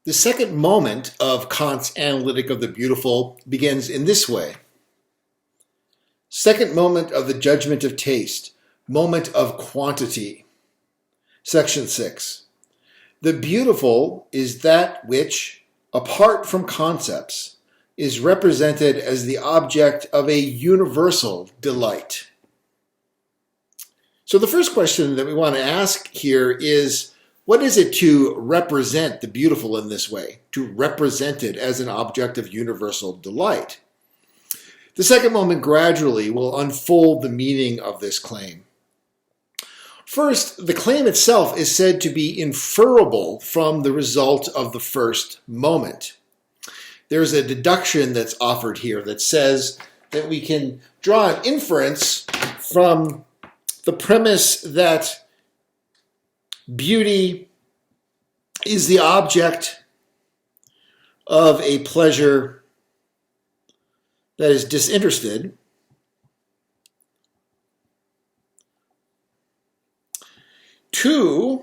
The second moment of Kant's Analytic of the Beautiful begins in this way. Second moment of the judgment of taste, moment of quantity. Section 6. The beautiful is that which, apart from concepts, is represented as the object of a universal delight. So the first question that we want to ask here is, what is it to represent the beautiful in this way, to represent it as an object of universal delight? The second moment gradually will unfold the meaning of this claim. First, the claim itself is said to be inferable from the result of the first moment. There's a deduction that's offered here that says that we can draw an inference from the premise that beauty is the object of a pleasure that is disinterested, two,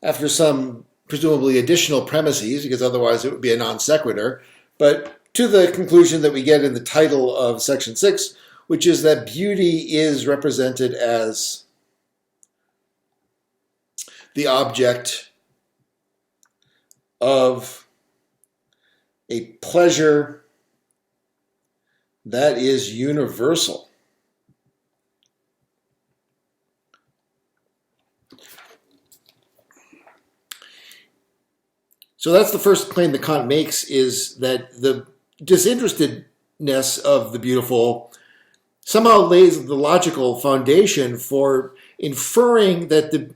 after some presumably additional premises, because otherwise it would be a non sequitur, but to the conclusion that we get in the title of section 6, which is that beauty is represented as the object of a pleasure that is universal. So that's the first claim that Kant makes, is that the disinterestedness of the beautiful somehow lays the logical foundation for inferring that the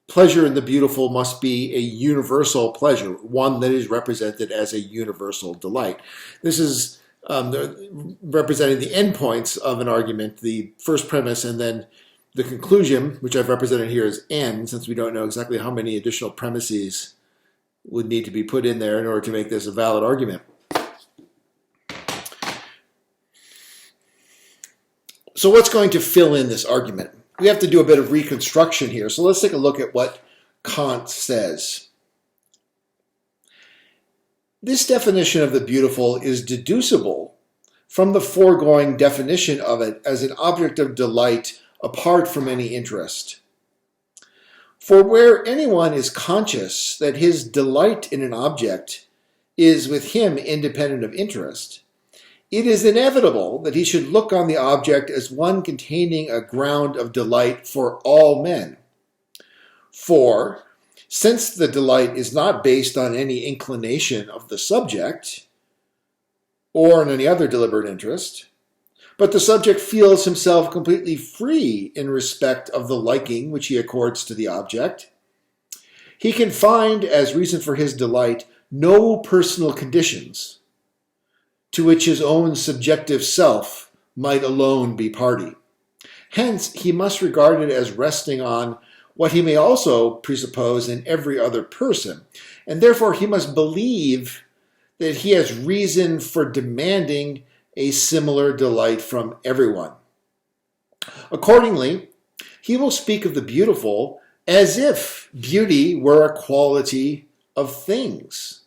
pleasure in the beautiful must be a universal pleasure, one that is represented as a universal delight. This is representing the endpoints of an argument, the first premise and then the conclusion, which I've represented here as n, since we don't know exactly how many additional premises would need to be put in there in order to make this a valid argument. So what's going to fill in this argument? We have to do a bit of reconstruction here. So let's take a look at what Kant says. This definition of the beautiful is deducible from the foregoing definition of it as an object of delight apart from any interest. For where anyone is conscious that his delight in an object is with him independent of interest, it is inevitable that he should look on the object as one containing a ground of delight for all men. For, since the delight is not based on any inclination of the subject, or on any other deliberate interest, but the subject feels himself completely free in respect of the liking which he accords to the object, he can find as reason for his delight no personal conditions to which his own subjective self might alone be party. Hence, he must regard it as resting on what he may also presuppose in every other person, and therefore he must believe that he has reason for demanding a similar delight from everyone. Accordingly, he will speak of the beautiful as if beauty were a quality of things,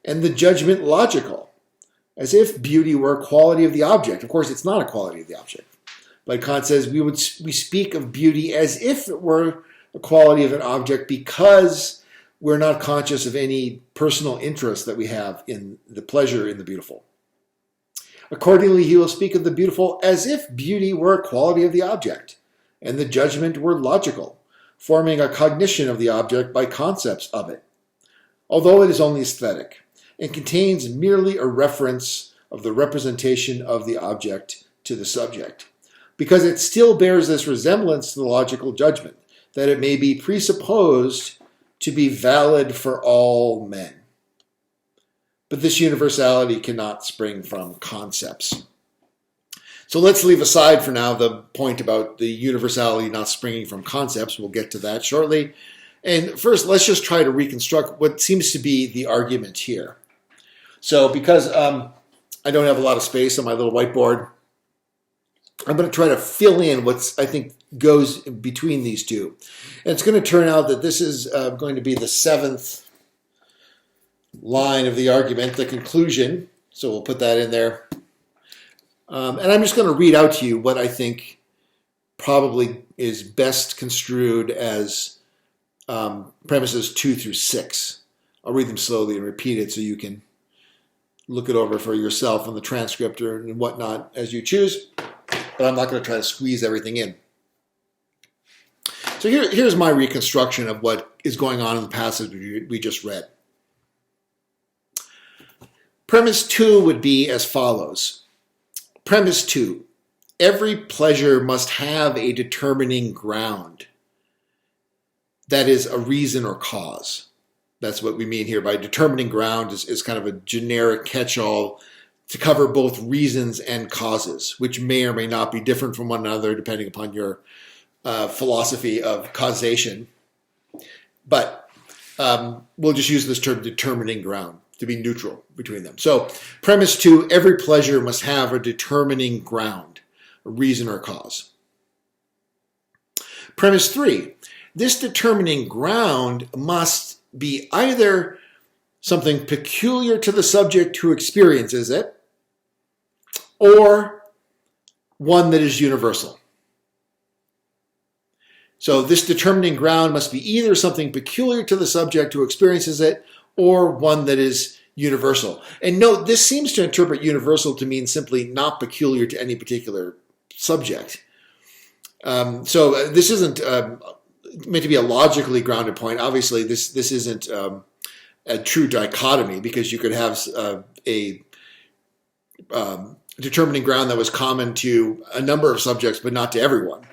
and the judgment logical, as if beauty were a quality of the object. Of course, it's not a quality of the object. But Kant says we speak of beauty as if it were a quality of an object because we're not conscious of any personal interest that we have in the pleasure in the beautiful. Accordingly, he will speak of the beautiful as if beauty were a quality of the object, and the judgment were logical, forming a cognition of the object by concepts of it, although it is only aesthetic, and contains merely a reference of the representation of the object to the subject, because it still bears this resemblance to the logical judgment, that it may be presupposed to be valid for all men. But this universality cannot spring from concepts. So let's leave aside for now the point about the universality not springing from concepts. We'll get to that shortly. And first, let's just try to reconstruct what seems to be the argument here. So because I don't have a lot of space on my little whiteboard, I'm going to try to fill in what I think goes between these two. And it's going to turn out that this is going to be the seventh line of the argument, the conclusion. So we'll put that in there. And I'm just going to read out to you what I think probably is best construed as premises 2 through 6. I'll read them slowly and repeat it so you can look it over for yourself on the transcript and whatnot as you choose. But I'm not going to try to squeeze everything in. So here's my reconstruction of what is going on in the passage we just read. Premise 2 would be as follows. Premise 2, every pleasure must have a determining ground. That is a reason or cause. That's what we mean here by determining ground is kind of a generic catch-all to cover both reasons and causes, which may or may not be different from one another depending upon your philosophy of causation. But we'll just use this term determining ground to be neutral between them. So premise 2, every pleasure must have a determining ground, a reason or cause. Premise 3, this determining ground must be either something peculiar to the subject who experiences it, or one that is universal. So this determining ground must be either something peculiar to the subject who experiences it, or one that is universal. And note, this seems to interpret universal to mean simply not peculiar to any particular subject. So this isn't meant to be a logically grounded point. Obviously, this isn't a true dichotomy, because you could have a determining ground that was common to a number of subjects, but not to everyone.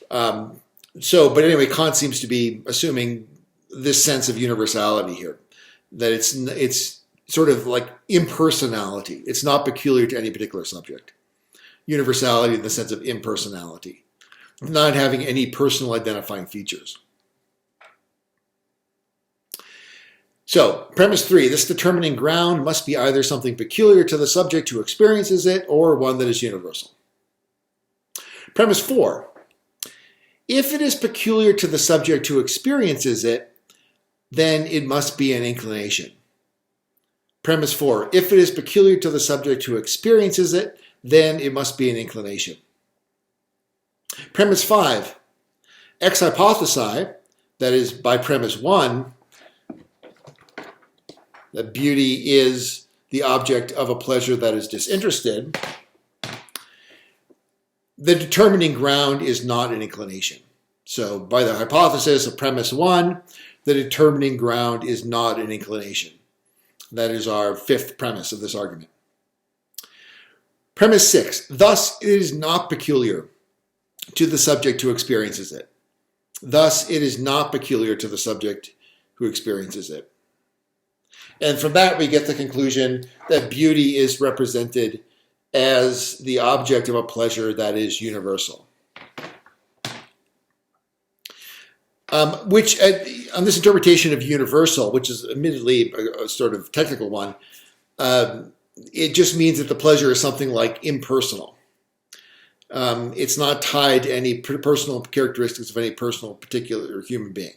But anyway, Kant seems to be assuming this sense of universality here, that it's sort of like impersonality. It's not peculiar to any particular subject. Universality in the sense of impersonality, not having any personal identifying features. So, premise 3, this determining ground must be either something peculiar to the subject who experiences it, or one that is universal. Premise 4, if it is peculiar to the subject who experiences it, then it must be an inclination. Premise 4, if it is peculiar to the subject who experiences it, then it must be an inclination. Premise 5, ex hypothesi, that is by premise 1, that beauty is the object of a pleasure that is disinterested, the determining ground is not an inclination. So by the hypothesis of premise 1, the determining ground is not an inclination. That is our 5th premise of this argument. Premise 6, thus it is not peculiar to the subject who experiences it. Thus it is not peculiar to the subject who experiences it. And from that we get the conclusion that beauty is represented as the object of a pleasure that is universal. Which, on this interpretation of universal, which is admittedly a sort of technical one, it just means that the pleasure is something like impersonal. It's not tied to any personal characteristics of any personal particular human being.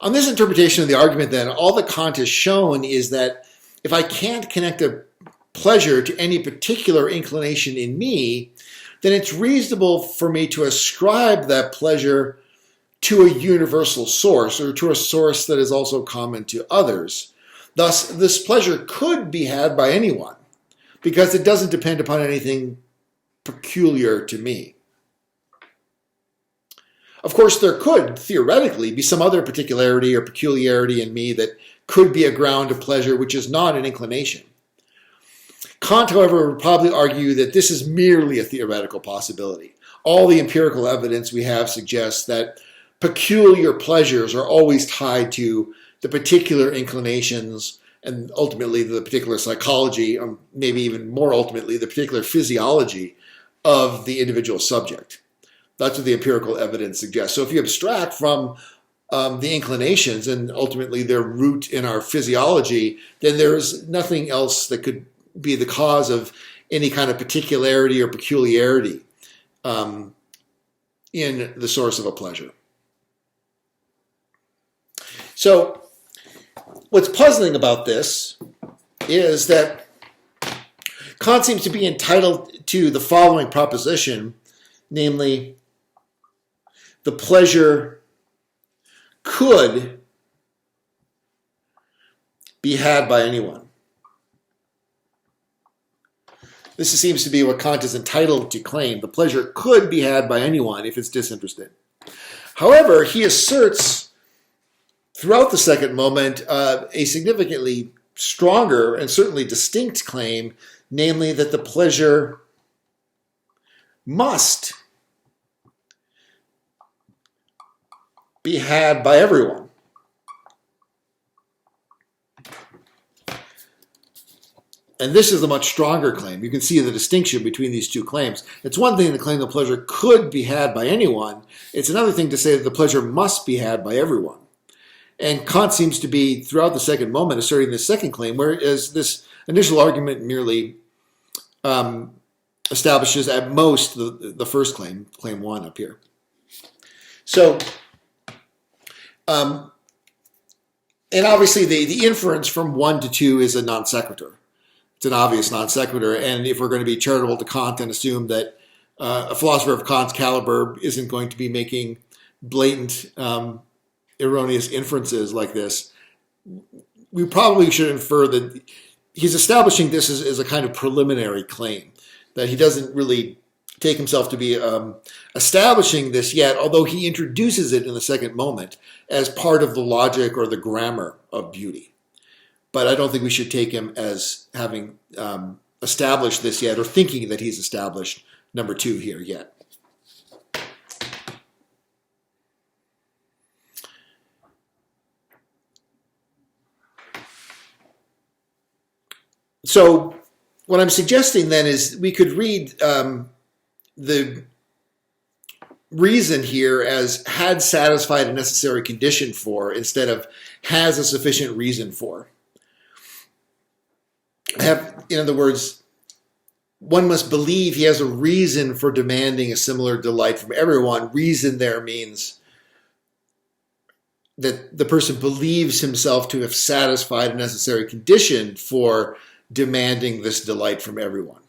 On this interpretation of the argument, then, all that Kant has shown is that if I can't connect a pleasure to any particular inclination in me, then it's reasonable for me to ascribe that pleasure to a universal source, or to a source that is also common to others. Thus, this pleasure could be had by anyone, because it doesn't depend upon anything peculiar to me. Of course, there could, theoretically, be some other particularity or peculiarity in me that could be a ground of pleasure which is not an inclination. Kant, however, would probably argue that this is merely a theoretical possibility. All the empirical evidence we have suggests that peculiar pleasures are always tied to the particular inclinations and ultimately the particular psychology, maybe even more ultimately, the particular physiology of the individual subject. That's what the empirical evidence suggests. So if you abstract from the inclinations and ultimately their root in our physiology, then there's nothing else that could be the cause of any kind of particularity or peculiarity in the source of a pleasure. So what's puzzling about this is that Kant seems to be entitled to the following proposition, namely, the pleasure could be had by anyone. This seems to be what Kant is entitled to claim. The pleasure could be had by anyone if it's disinterested. However, he asserts throughout the second moment a significantly stronger and certainly distinct claim, namely that the pleasure must be had by everyone. And this is a much stronger claim. You can see the distinction between these two claims. It's one thing to claim the pleasure could be had by anyone. It's another thing to say that the pleasure must be had by everyone. And Kant seems to be, throughout the second moment, asserting this second claim, whereas this initial argument merely establishes at most the first claim, claim 1 up here. So, and obviously the inference from 1 to 2 is a non sequitur. It's an obvious non sequitur, and if we're going to be charitable to Kant and assume that a philosopher of Kant's caliber isn't going to be making blatant, erroneous inferences like this, we probably should infer that he's establishing this as a kind of preliminary claim, that he doesn't really take himself to be establishing this yet, although he introduces it in the second moment as part of the logic or the grammar of beauty. But I don't think we should take him as having established this yet, or thinking that he's established number 2 here yet. So what I'm suggesting then is we could read the reason here as had satisfied a necessary condition for, instead of has a sufficient reason for. In other words, one must believe he has a reason for demanding a similar delight from everyone. Reason there means that the person believes himself to have satisfied a necessary condition for demanding this delight from everyone.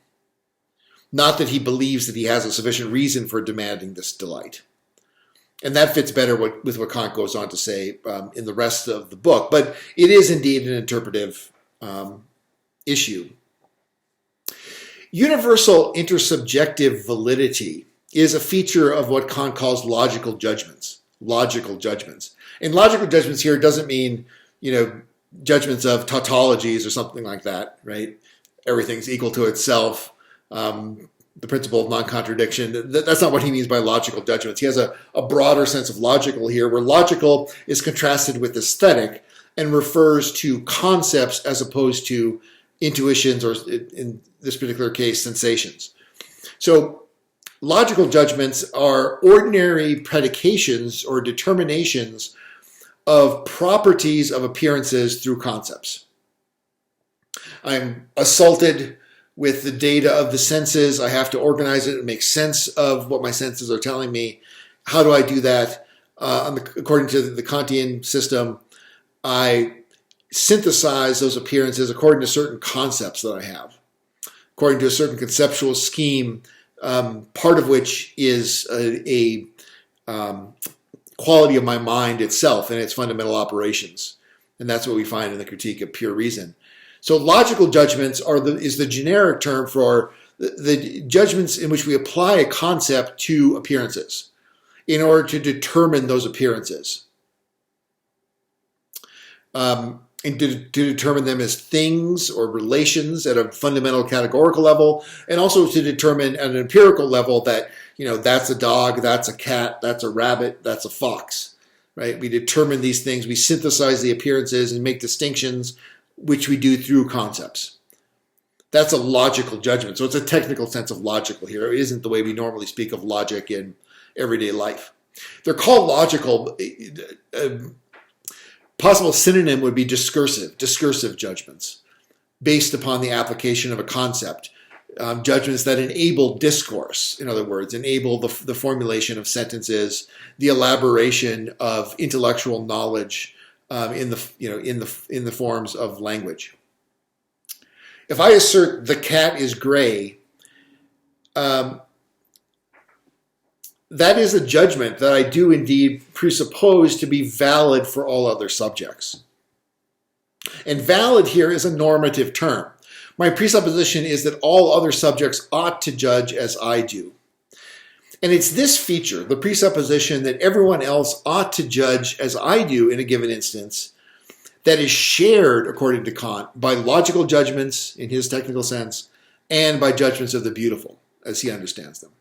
Not that he believes that he has a sufficient reason for demanding this delight. And that fits better with what Kant goes on to say in the rest of the book. But it is indeed an interpretive issue. Universal intersubjective validity is a feature of what Kant calls logical judgments. Logical judgments. And logical judgments here doesn't mean, judgments of tautologies or something like that, right? Everything's equal to itself. The principle of non-contradiction. That's not what he means by logical judgments. He has a broader sense of logical here, where logical is contrasted with aesthetic and refers to concepts as opposed to intuitions, or in this particular case, sensations. So logical judgments are ordinary predications or determinations of properties of appearances through concepts. I'm assaulted with the data of the senses. I have to organize it and make sense of what my senses are telling me. How do I do that? According to the Kantian system, I synthesize those appearances according to certain concepts that I have, according to a certain conceptual scheme, part of which is a quality of my mind itself and its fundamental operations. And that's what we find in the Critique of Pure Reason. So logical judgments is the generic term for the judgments in which we apply a concept to appearances in order to determine those appearances. And to determine them as things or relations at a fundamental categorical level, and also to determine at an empirical level that, that's a dog, that's a cat, that's a rabbit, that's a fox, right? We determine these things, we synthesize the appearances and make distinctions, which we do through concepts. That's a logical judgment. So it's a technical sense of logical here. It isn't the way we normally speak of logic in everyday life. They're called logical. Possible synonym would be discursive judgments based upon the application of a concept. Judgments that enable discourse, in other words, enable the formulation of sentences, the elaboration of intellectual knowledge, in the forms of language. If I assert the cat is gray, that is a judgment that I do indeed presuppose to be valid for all other subjects. And valid here is a normative term. My presupposition is that all other subjects ought to judge as I do. And it's this feature, the presupposition that everyone else ought to judge as I do in a given instance, that is shared, according to Kant, by logical judgments in his technical sense and by judgments of the beautiful, as he understands them.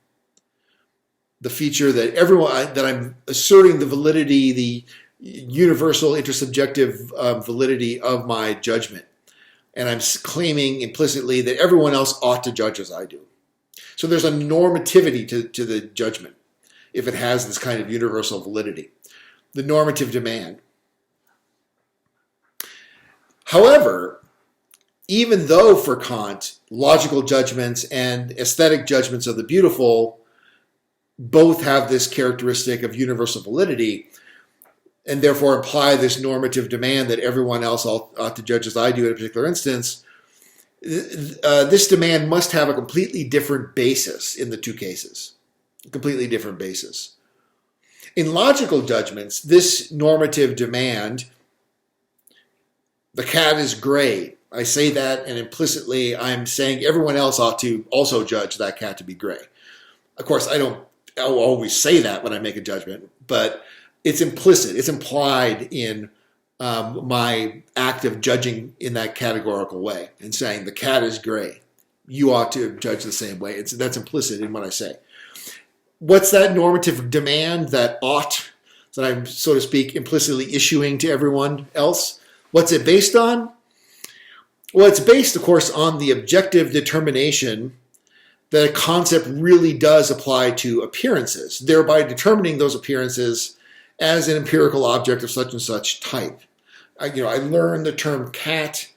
The feature that that I'm asserting the validity, the universal intersubjective validity of my judgment. And I'm claiming implicitly that everyone else ought to judge as I do. So there's a normativity to the judgment if it has this kind of universal validity. The normative demand. However, even though for Kant, logical judgments and aesthetic judgments of the beautiful both have this characteristic of universal validity and therefore imply this normative demand that everyone else ought to judge as I do in a particular instance, this demand must have a completely different basis in the two cases. A completely different basis. In logical judgments, this normative demand, the cat is gray. I say that, and implicitly I'm saying everyone else ought to also judge that cat to be gray. Of course, I'll always say that when I make a judgment, but it's implicit. It's implied in my act of judging in that categorical way and saying the cat is gray. You ought to judge the same way. That's implicit in what I say. What's that normative demand, that ought, that I'm, so to speak, implicitly issuing to everyone else? What's it based on? Well, it's based, of course, on the objective determination that a concept really does apply to appearances, thereby determining those appearances as an empirical object of such and such type. I learn the term cat.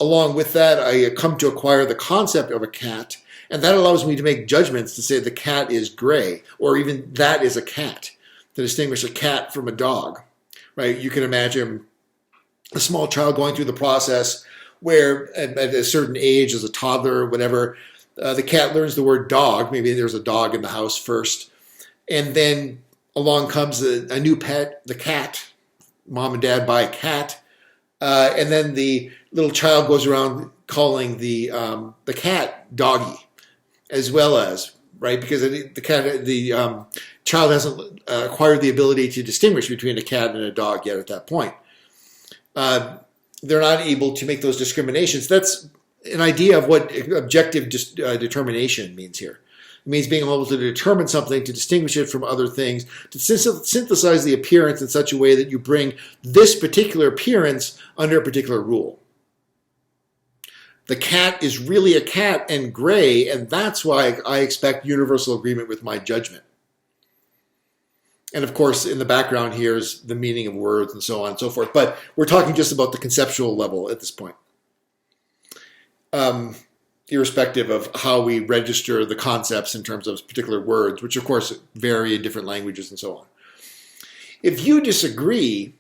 Along with that, I come to acquire the concept of a cat, and that allows me to make judgments to say the cat is gray, or even that is a cat, to distinguish a cat from a dog. Right? You can imagine a small child going through the process where at a certain age, as a toddler or whatever, the cat learns the word dog. Maybe there's a dog in the house first, and then along comes a new pet, the cat. Mom and dad buy a cat, and then the little child goes around calling the cat doggy, as well as, right, because the child hasn't acquired the ability to distinguish between a cat and a dog yet at that point. They're not able to make those discriminations. That's an idea of what objective determination means here. It means being able to determine something, to distinguish it from other things, to synthesize the appearance in such a way that you bring this particular appearance under a particular rule. The cat is really a cat and gray, and that's why I expect universal agreement with my judgment. And of course, in the background here is the meaning of words and so on and so forth. But we're talking just about the conceptual level at this point. Irrespective of how we register the concepts in terms of particular words, which of course vary in different languages and so on. If you disagree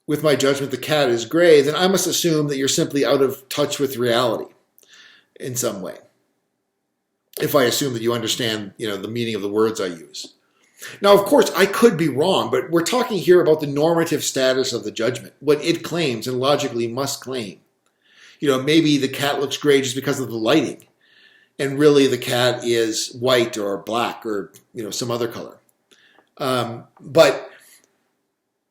with my judgment the cat is gray, then I must assume that you're simply out of touch with reality in some way. If I assume that you understand, the meaning of the words I use. Now, of course, I could be wrong, but we're talking here about the normative status of the judgment, what it claims and logically must claim. Maybe the cat looks gray just because of the lighting, and really the cat is white or black or, some other color. But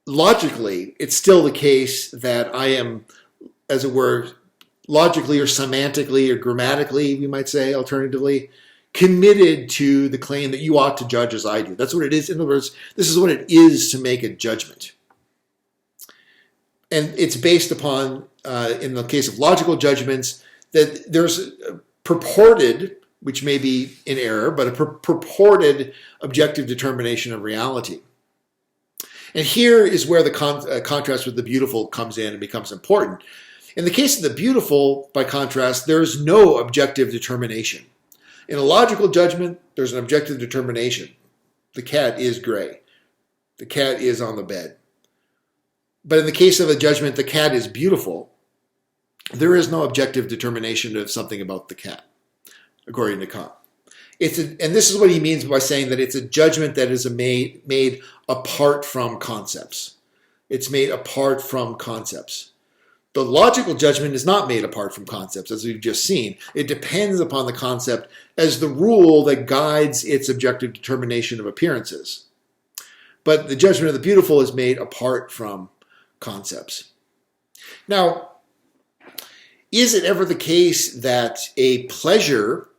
logically, it's still the case that I am, as it were, logically or semantically or grammatically, we might say, alternatively, committed to the claim that you ought to judge as I do. That's what it is. In other words, this is what it is to make a judgment. And it's based upon, in the case of logical judgments, that there's a purported, which may be in error, but a purported objective determination of reality. And here is where the contrast with the beautiful comes in and becomes important. In the case of the beautiful, by contrast, there is no objective determination. In a logical judgment, there's an objective determination. The cat is gray. The cat is on the bed. But in the case of a judgment, the cat is beautiful, there is no objective determination of something about the cat, according to Kant. And this is what he means by saying that it's a judgment that is made apart from concepts. It's made apart from concepts. The logical judgment is not made apart from concepts, as we've just seen. It depends upon the concept as the rule that guides its objective determination of appearances. But the judgment of the beautiful is made apart from concepts. Now, is it ever the case that a pleasure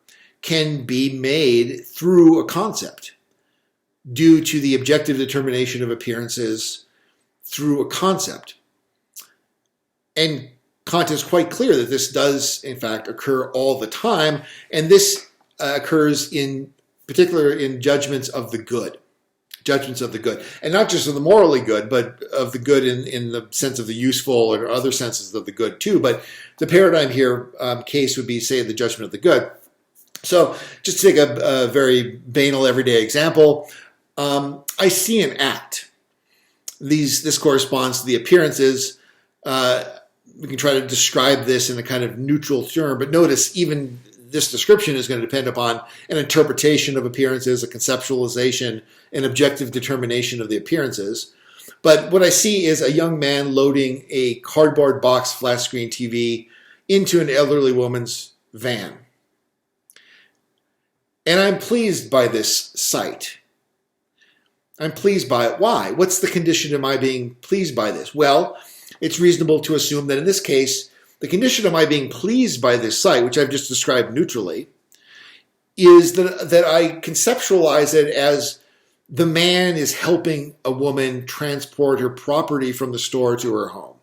can be made through a concept due to the objective determination of appearances through a concept? And Kant is quite clear that this does, in fact, occur all the time, and this occurs in particular in judgments of the good. Judgments of the good. And not just of the morally good, but of the good in the sense of the useful or other senses of the good too. But the paradigm here case would be, say, the judgment of the good. So just to take a very banal everyday example, I see an act. This corresponds to the appearances. We can try to describe this in a kind of neutral term, but notice even this description is going to depend upon an interpretation of appearances, a conceptualization, an objective determination of the appearances. But what I see is a young man loading a cardboard box flat screen TV into an elderly woman's van. And I'm pleased by this sight. I'm pleased by it. Why? What's the condition of my being pleased by this? Well, it's reasonable to assume that in this case, the condition of my being pleased by this sight, which I've just described neutrally, is that I conceptualize it as the man is helping a woman transport her property from the store to her home.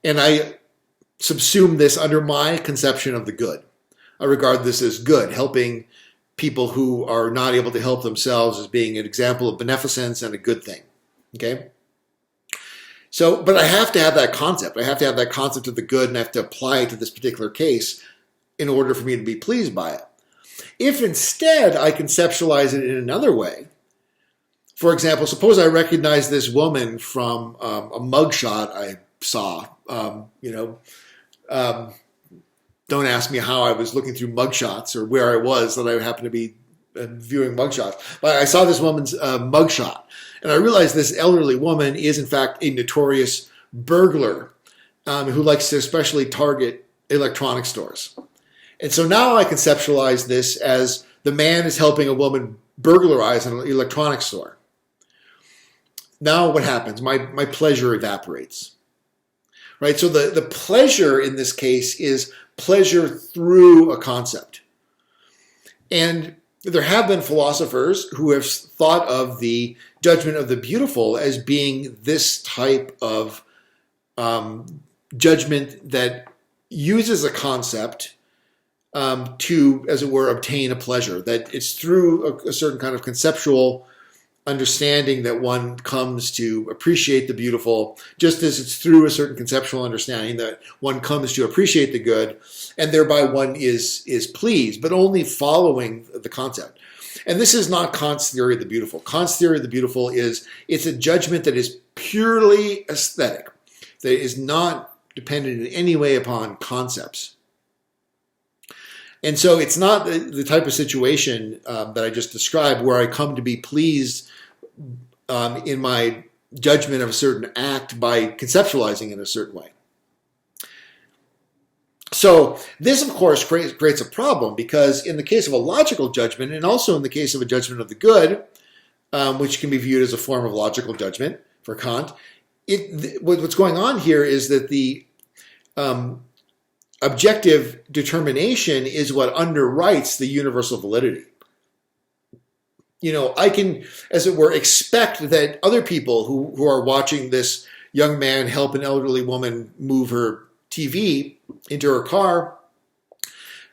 And I subsume this under my conception of the good. I regard this as good, helping people who are not able to help themselves as being an example of beneficence and a good thing. Okay? So, but I have to have that concept. I have to have that concept of the good, and I have to apply it to this particular case in order for me to be pleased by it. If instead I conceptualize it in another way, for example, suppose I recognize this woman from a mugshot I saw. Don't ask me how I was looking through mugshots or where I was that I happened to be viewing mugshots. But I saw this woman's mugshot, and I realized this elderly woman is in fact a notorious burglar who likes to especially target electronic stores. And so now I conceptualize this as the man is helping a woman burglarize an electronics store. Now what happens? My pleasure evaporates. Right? So the pleasure in this case is pleasure through a concept. And there have been philosophers who have thought of the judgment of the beautiful as being this type of judgment that uses a concept to, as it were, obtain a pleasure. That it's through a certain kind of conceptual understanding that one comes to appreciate the beautiful, just as it's through a certain conceptual understanding that one comes to appreciate the good, and thereby one is pleased, but only following the concept. And this is not Kant's theory of the beautiful. Kant's theory of the beautiful it's a judgment that is purely aesthetic, that is not dependent in any way upon concepts. And so it's not the type of situation that I just described where I come to be pleased in my judgment of a certain act by conceptualizing it in a certain way. So this, of course, creates a problem because in the case of a logical judgment and also in the case of a judgment of the good, which can be viewed as a form of logical judgment for Kant, what's going on here is that the objective determination is what underwrites the universal validity. I can, as it were, expect that other people who are watching this young man help an elderly woman move her TV into her car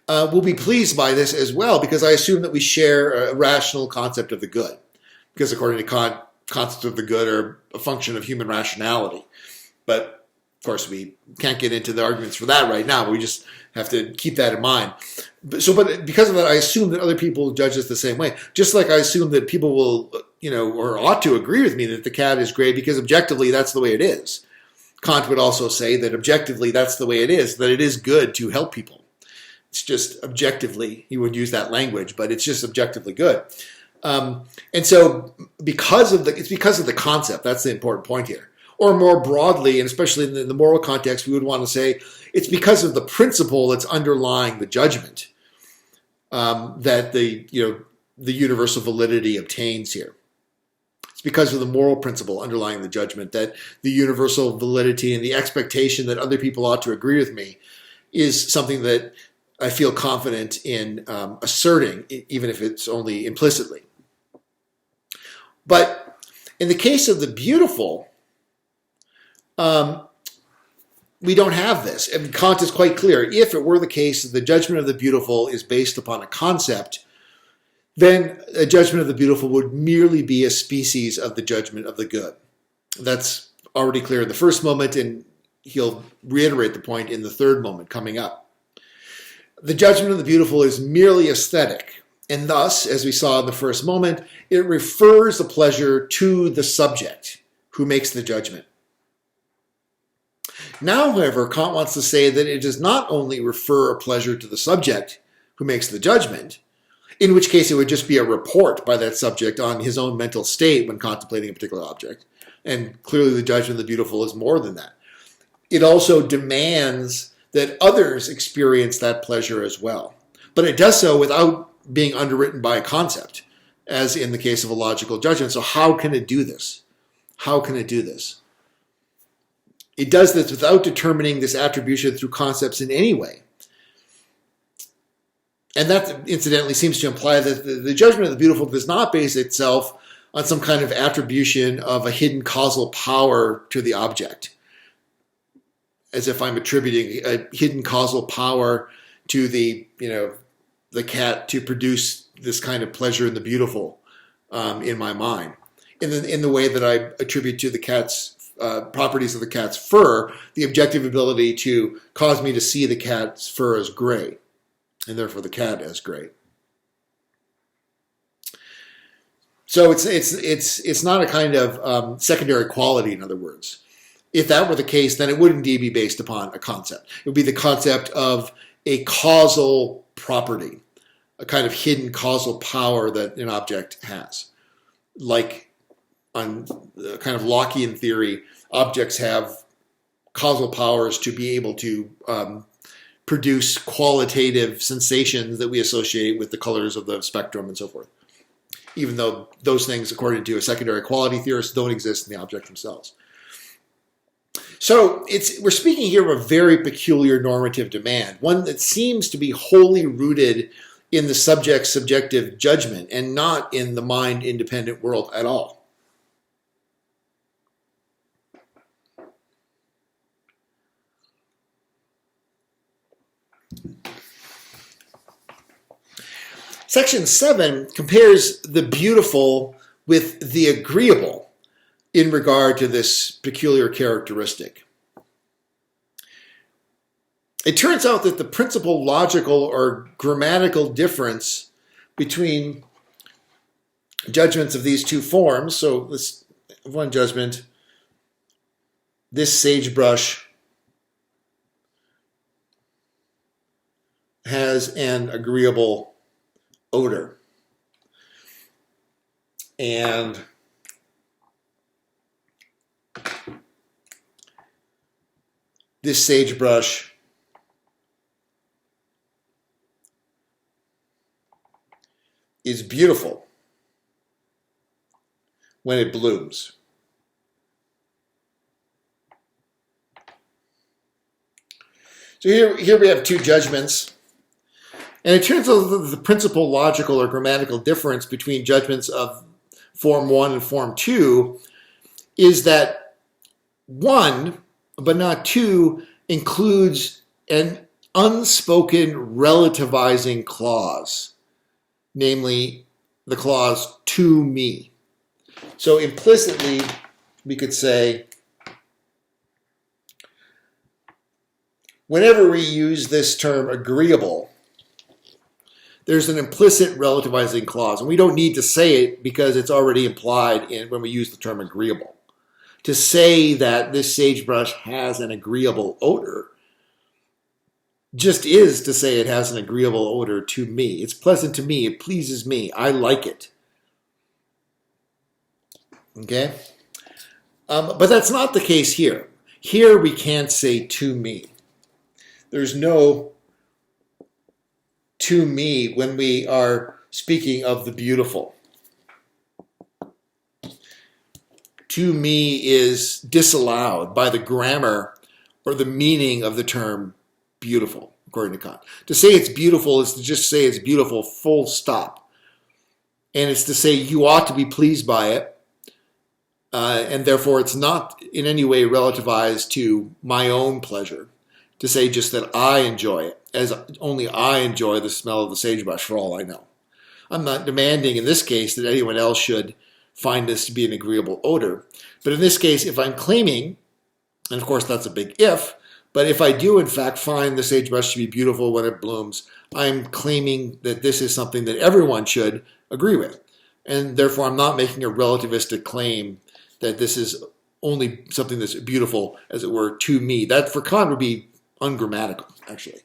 will be pleased by this as well, because I assume that we share a rational concept of the good. Because according to Kant, concepts of the good are a function of human rationality. But Of course, we can't get into the arguments for that right now. We just have to keep that in mind. But because of that, I assume that other people judge us the same way. Just like I assume that people will, or ought to agree with me that the cat is gray because objectively that's the way it is. Kant would also say that objectively that's the way it is, that it is good to help people. It's just objectively, he would use that language, but it's just objectively good. And so it's because of the concept, that's the important point here. Or more broadly, and especially in the moral context, we would want to say it's because of the principle that's underlying the judgment that the universal validity obtains here. It's because of the moral principle underlying the judgment that the universal validity and the expectation that other people ought to agree with me is something that I feel confident in asserting, even if it's only implicitly. But in the case of the beautiful, we don't have this. And Kant is quite clear. If it were the case that the judgment of the beautiful is based upon a concept, then a judgment of the beautiful would merely be a species of the judgment of the good. That's already clear in the first moment, and he'll reiterate the point in the third moment coming up. The judgment of the beautiful is merely aesthetic, and thus, as we saw in the first moment, it refers the pleasure to the subject who makes the judgment. Now, however, Kant wants to say that it does not only refer a pleasure to the subject who makes the judgment, in which case it would just be a report by that subject on his own mental state when contemplating a particular object. And clearly the judgment of the beautiful is more than that. It also demands that others experience that pleasure as well. But it does so without being underwritten by a concept, as in the case of a logical judgment. So how can it do this? How can it do this? It does this without determining this attribution through concepts in any way. And that, incidentally, seems to imply that the judgment of the beautiful does not base itself on some kind of attribution of a hidden causal power to the object, as if I'm attributing a hidden causal power to the cat to produce this kind of pleasure in the beautiful in my mind, in the way that I attribute to the cat's properties of the cat's fur the objective ability to cause me to see the cat's fur as gray, and therefore the cat as gray. So it's not a kind of secondary quality, in other words. If that were the case, then it would indeed be based upon a concept. It would be the concept of a causal property, a kind of hidden causal power that an object has. Like on the kind of Lockean theory, objects have causal powers to be able to produce qualitative sensations that we associate with the colors of the spectrum and so forth, even though those things, according to a secondary quality theorist, don't exist in the object themselves. So we're speaking here of a very peculiar normative demand, one that seems to be wholly rooted in the subject's subjective judgment and not in the mind-independent world at all. Section 7 compares the beautiful with the agreeable in regard to this peculiar characteristic. It turns out that the principal logical or grammatical difference between judgments of these two forms, so this one judgment, this sagebrush has an agreeable odor, and this sagebrush is beautiful when it blooms. So here we have two judgments. And it turns out that the principal logical or grammatical difference between judgments of Form 1 and Form 2 is that 1, but not 2, includes an unspoken relativizing clause, namely the clause "to me." So implicitly, we could say whenever we use this term agreeable, there's an implicit relativizing clause, and we don't need to say it because it's already implied when we use the term agreeable. To say that this sagebrush has an agreeable odor just is to say it has an agreeable odor to me. It's pleasant to me. It pleases me. I like it. Okay? But that's not the case here. Here we can't say to me. There's no to me when we are speaking of the beautiful. To me is disallowed by the grammar or the meaning of the term beautiful, according to Kant. To say it's beautiful is to just say it's beautiful, full stop. And it's to say you ought to be pleased by it, and therefore it's not in any way relativized to my own pleasure. To say just that I enjoy it, as only I enjoy the smell of the sagebrush for all I know. I'm not demanding in this case that anyone else should find this to be an agreeable odor. But in this case, if I'm claiming, and of course that's a big if, but if I do in fact find the sagebrush to be beautiful when it blooms, I'm claiming that this is something that everyone should agree with. And therefore I'm not making a relativistic claim that this is only something that's beautiful, as it were, to me. That for Kant would be ungrammatical, actually,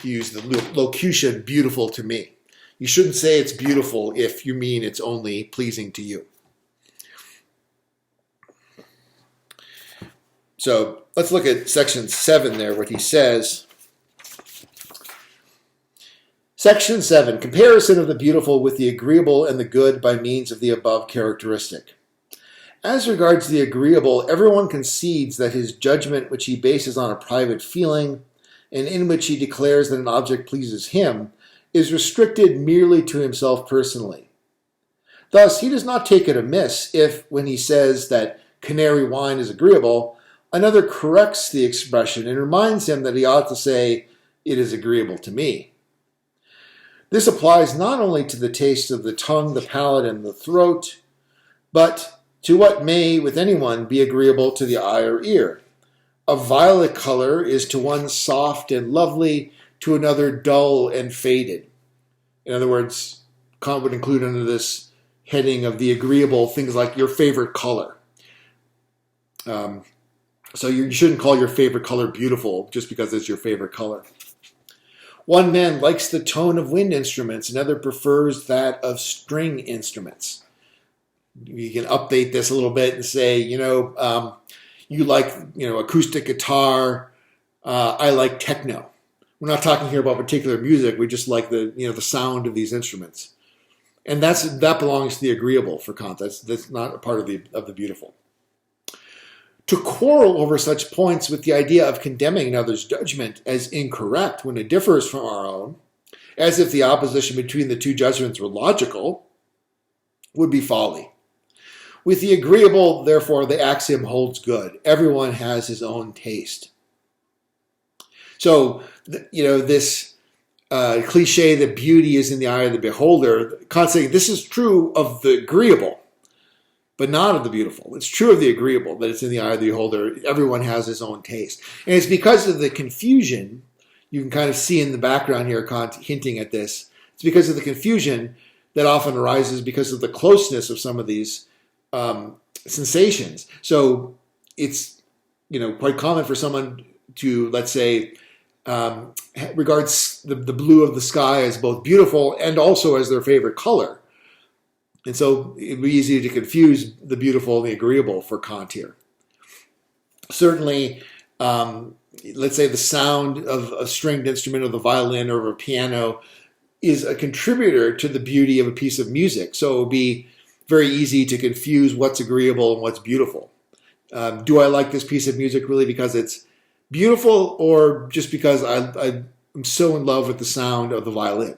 to use the locution beautiful to me. You shouldn't say it's beautiful if you mean it's only pleasing to you. So let's look at section 7 there, what he says. Section 7, comparison of the beautiful with the agreeable and the good by means of the above characteristic. As regards the agreeable, everyone concedes that his judgment, which he bases on a private feeling, and in which he declares that an object pleases him, is restricted merely to himself personally. Thus, he does not take it amiss if, when he says that canary wine is agreeable, another corrects the expression and reminds him that he ought to say, it is agreeable to me. This applies not only to the taste of the tongue, the palate, and the throat, but to what may, with anyone, be agreeable to the eye or ear. A violet color is to one soft and lovely, to another dull and faded. In other words, Kant would include under this heading of the agreeable things like your favorite color. So you shouldn't call your favorite color beautiful just because it's your favorite color. One man likes the tone of wind instruments, another prefers that of string instruments. You can update this a little bit and say, you like, acoustic guitar. I like techno. We're not talking here about particular music. We just like the sound of these instruments, and that belongs to the agreeable for Kant. That's not a part of the beautiful. To quarrel over such points with the idea of condemning another's judgment as incorrect when it differs from our own, as if the opposition between the two judgments were logical, would be folly. With the agreeable, therefore, the axiom holds good. Everyone has his own taste. So, this cliche that beauty is in the eye of the beholder, Kant saying this is true of the agreeable, but not of the beautiful. It's true of the agreeable, that it's in the eye of the beholder. Everyone has his own taste. And it's because of the confusion, you can kind of see in the background here, Kant hinting at this. It's because of the confusion that often arises because of the closeness of some of these sensations. So it's quite common for someone to, let's say, regards the blue of the sky as both beautiful and also as their favorite color. And so it'd be easy to confuse the beautiful and the agreeable for Kant here. Certainly, let's say the sound of a stringed instrument, of the violin or of a piano, is a contributor to the beauty of a piece of music. So it would be very easy to confuse what's agreeable and what's beautiful. Do I like this piece of music really because it's beautiful, or just because I'm so in love with the sound of the violin?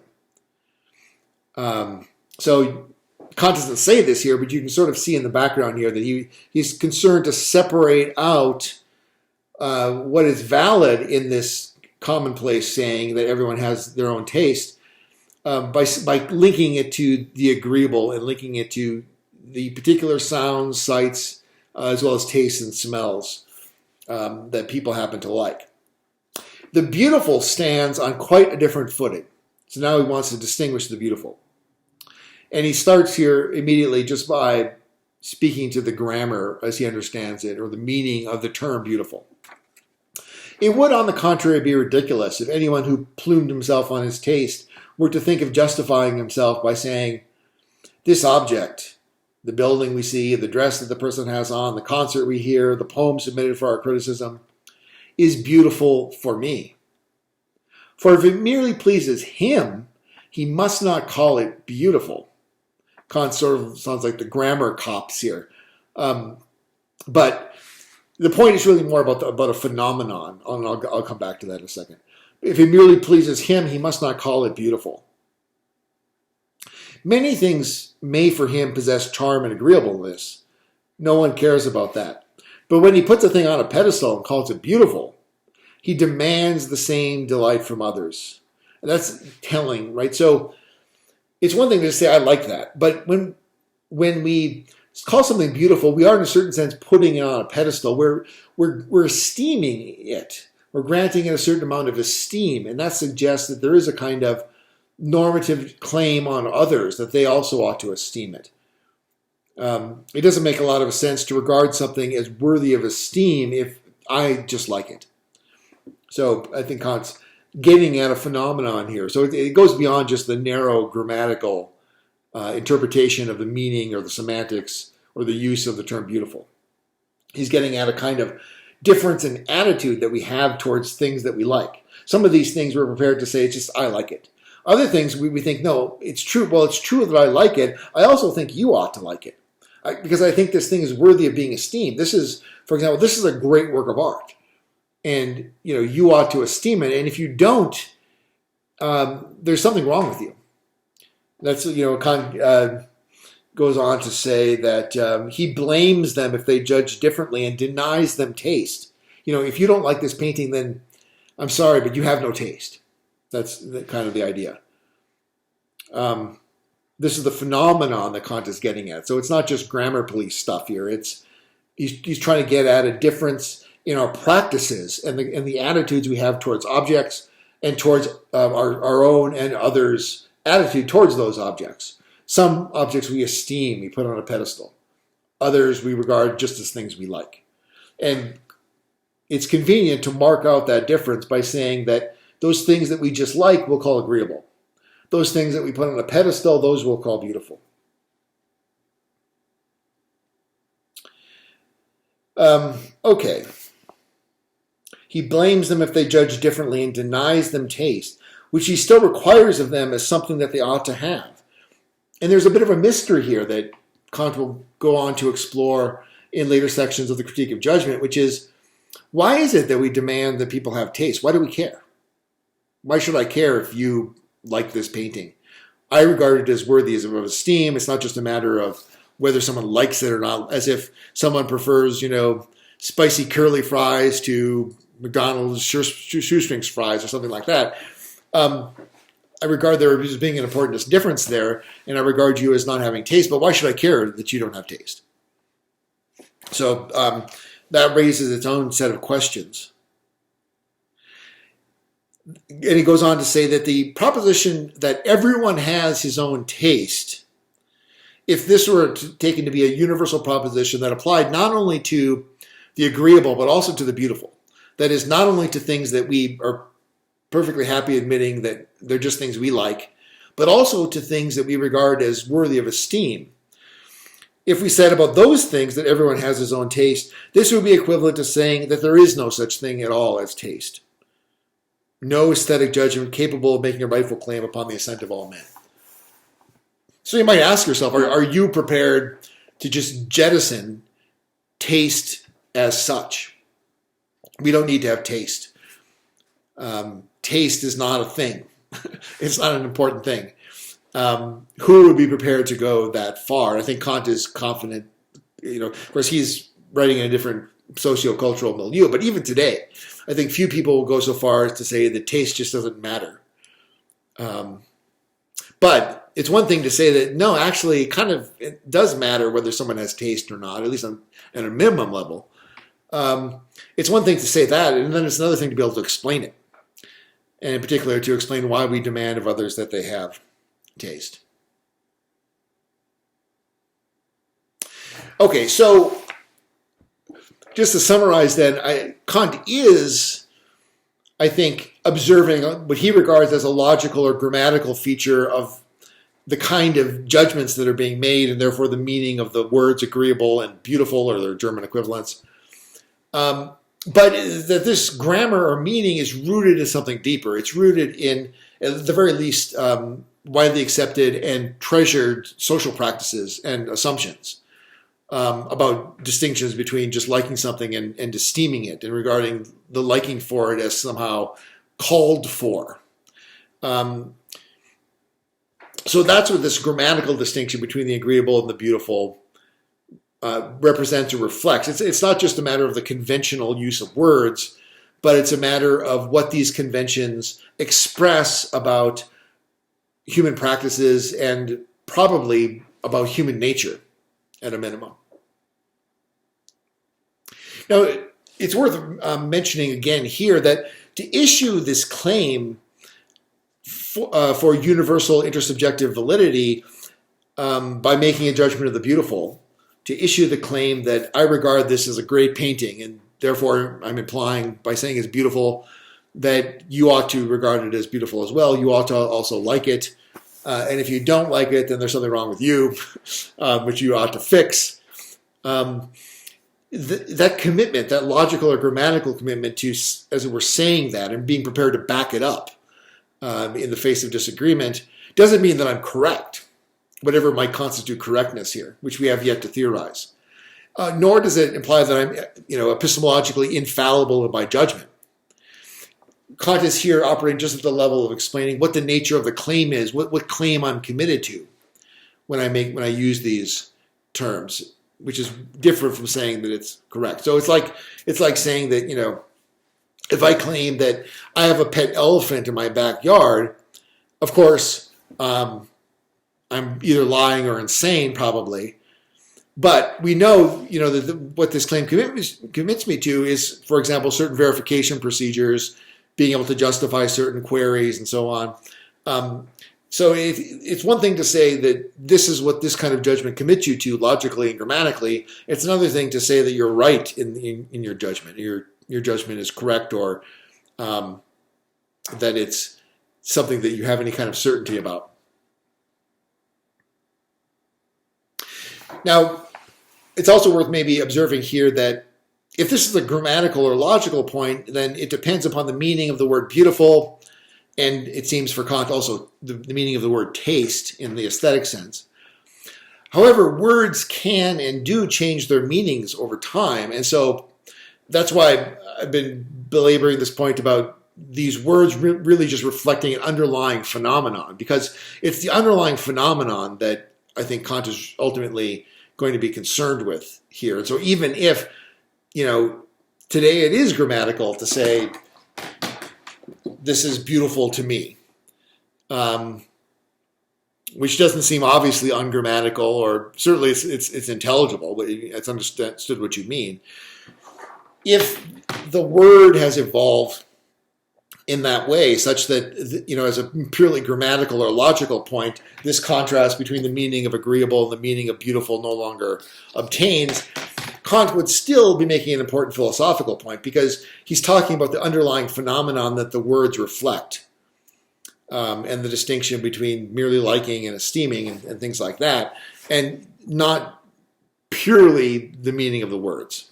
So Kant doesn't say this here, but you can sort of see in the background here that he's concerned to separate out what is valid in this commonplace saying that everyone has their own taste by linking it to the agreeable and linking it to the particular sounds, sights, as well as tastes and smells that people happen to like. The beautiful stands on quite a different footing. So now he wants to distinguish the beautiful. And he starts here immediately just by speaking to the grammar as he understands it, or the meaning of the term beautiful. It would, on the contrary, be ridiculous if anyone who plumed himself on his taste were to think of justifying himself by saying, this object, the building we see, the dress that the person has on, the concert we hear, the poem submitted for our criticism, is beautiful for me. For if it merely pleases him, he must not call it beautiful. Kant sort of sounds like the grammar cops here. But the point is really more about a phenomenon, and I'll come back to that in a second. If it merely pleases him, he must not call it beautiful. Many things may for him possess charm and agreeableness. No one cares about that. But when he puts a thing on a pedestal and calls it beautiful, he demands the same delight from others. And that's telling, right? So it's one thing to say, I like that. But when we call something beautiful, we are in a certain sense putting it on a pedestal. We're esteeming it. We're granting it a certain amount of esteem. And that suggests that there is a kind of normative claim on others that they also ought to esteem it. It doesn't make a lot of sense to regard something as worthy of esteem if I just like it. So I think Kant's getting at a phenomenon here. So it goes beyond just the narrow grammatical interpretation of the meaning or the semantics or the use of the term beautiful. He's getting at a kind of difference in attitude that we have towards things that we like. Some of these things we're prepared to say, it's just, I like it. Other things we think, no, it's true. Well, it's true that I like it. I also think you ought to like it. Because I think this thing is worthy of being esteemed. This is, for example, this is a great work of art. And, you ought to esteem it. And if you don't, there's something wrong with you. That's, Kant goes on to say that he blames them if they judge differently and denies them taste. If you don't like this painting, then I'm sorry, but you have no taste. That's kind of the idea. This is the phenomenon that Kant is getting at. So it's not just grammar police stuff here. He's trying to get at a difference in our practices and the attitudes we have towards objects and towards our own and others' attitude towards those objects. Some objects we esteem, we put on a pedestal. Others we regard just as things we like. And it's convenient to mark out that difference by saying that those things that we just like we'll call agreeable. Those things that we put on a pedestal, those we'll call beautiful. Okay. He blames them if they judge differently and denies them taste, which he still requires of them as something that they ought to have. And there's a bit of a mystery here that Kant will go on to explore in later sections of the Critique of Judgment, which is, why is it that we demand that people have taste? Why do we care? Why should I care if you like this painting? I regard it as worthy of esteem. It's not just a matter of whether someone likes it or not, as if someone prefers, spicy curly fries to McDonald's shoestrings fries or something like that. I regard there as being an important difference there, and I regard you as not having taste, but why should I care that you don't have taste? So that raises its own set of questions. And he goes on to say that the proposition that everyone has his own taste, if this were taken to be a universal proposition that applied not only to the agreeable, but also to the beautiful, that is, not only to things that we are perfectly happy admitting that they're just things we like, but also to things that we regard as worthy of esteem. If we said about those things that everyone has his own taste, this would be equivalent to saying that there is no such thing at all as taste. No aesthetic judgment capable of making a rightful claim upon the assent of all men. So you might ask yourself, are you prepared to just jettison taste as such? We don't need to have taste. Taste is not a thing. It's not an important thing. Who would be prepared to go that far? I think Kant is confident. Of course, he's writing in a different socio-cultural milieu, but even today, I think few people will go so far as to say that taste just doesn't matter. But it's one thing to say that, no, actually, it does matter whether someone has taste or not, at least at a minimum level. It's one thing to say that, and then it's another thing to be able to explain it. and in particular to explain why we demand of others that they have taste. Okay, so just to summarize then, Kant is, I think, observing what he regards as a logical or grammatical feature of the kind of judgments that are being made, and therefore the meaning of the words agreeable and beautiful, or their German equivalents. But that this grammar or meaning is rooted in something deeper. It's rooted in, at the very least, widely accepted and treasured social practices and assumptions about distinctions between just liking something and esteeming it, and regarding the liking for it as somehow called for. So that's what this grammatical distinction between the agreeable and the beautiful represents or reflects. It's not just a matter of the conventional use of words, but it's a matter of what these conventions express about human practices and probably about human nature at a minimum. Now, it's worth mentioning again here that to issue this claim for universal intersubjective validity by making a judgment of the beautiful, to issue the claim that I regard this as a great painting, and therefore I'm implying by saying it's beautiful that you ought to regard it as beautiful as well. You ought to also like it. And if you don't like it, then there's something wrong with you, which you ought to fix. That commitment, that logical or grammatical commitment to, as it were, saying that and being prepared to back it up in the face of disagreement, doesn't mean that I'm correct, whatever might constitute correctness here, which we have yet to theorize. Nor does it imply that I'm, epistemologically infallible in my judgment. Kant is here operating just at the level of explaining what the nature of the claim is, what claim I'm committed to when I use these terms, which is different from saying that it's correct. So it's like saying that, if I claim that I have a pet elephant in my backyard, of course, I'm either lying or insane, probably. But we know, that what this claim commits me to is, for example, certain verification procedures, being able to justify certain queries, and so on. So it's one thing to say that this is what this kind of judgment commits you to logically and grammatically. It's another thing to say that you're right in your judgment. Your judgment is correct, or that it's something that you have any kind of certainty about. Now, it's also worth maybe observing here that if this is a grammatical or logical point, then it depends upon the meaning of the word beautiful, and it seems for Kant also the meaning of the word taste in the aesthetic sense. However, words can and do change their meanings over time, and so that's why I've been belaboring this point about these words really just reflecting an underlying phenomenon, because it's the underlying phenomenon that I think Kant is ultimately going to be concerned with here. And so even if, today it is grammatical to say, this is beautiful to me, which doesn't seem obviously ungrammatical, or certainly it's intelligible, but it's understood what you mean. If the word has evolved in that way, such that, as a purely grammatical or logical point, this contrast between the meaning of agreeable and the meaning of beautiful no longer obtains, Kant would still be making an important philosophical point, because he's talking about the underlying phenomenon that the words reflect, and the distinction between merely liking and esteeming and things like that, and not purely the meaning of the words.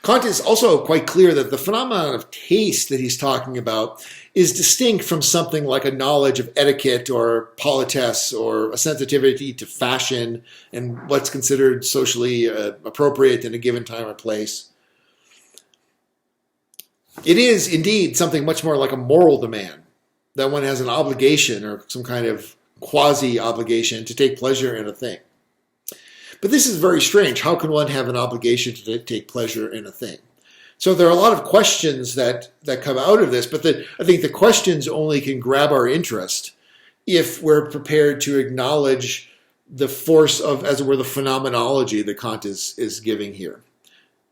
Kant is also quite clear that the phenomenon of taste that he's talking about is distinct from something like a knowledge of etiquette or politesse, or a sensitivity to fashion and what's considered socially appropriate in a given time or place. It is indeed something much more like a moral demand, that one has an obligation or some kind of quasi-obligation to take pleasure in a thing. But this is very strange. How can one have an obligation to take pleasure in a thing? So there are a lot of questions that come out of this, but I think the questions only can grab our interest if we're prepared to acknowledge the force of, as it were, the phenomenology that Kant is giving here.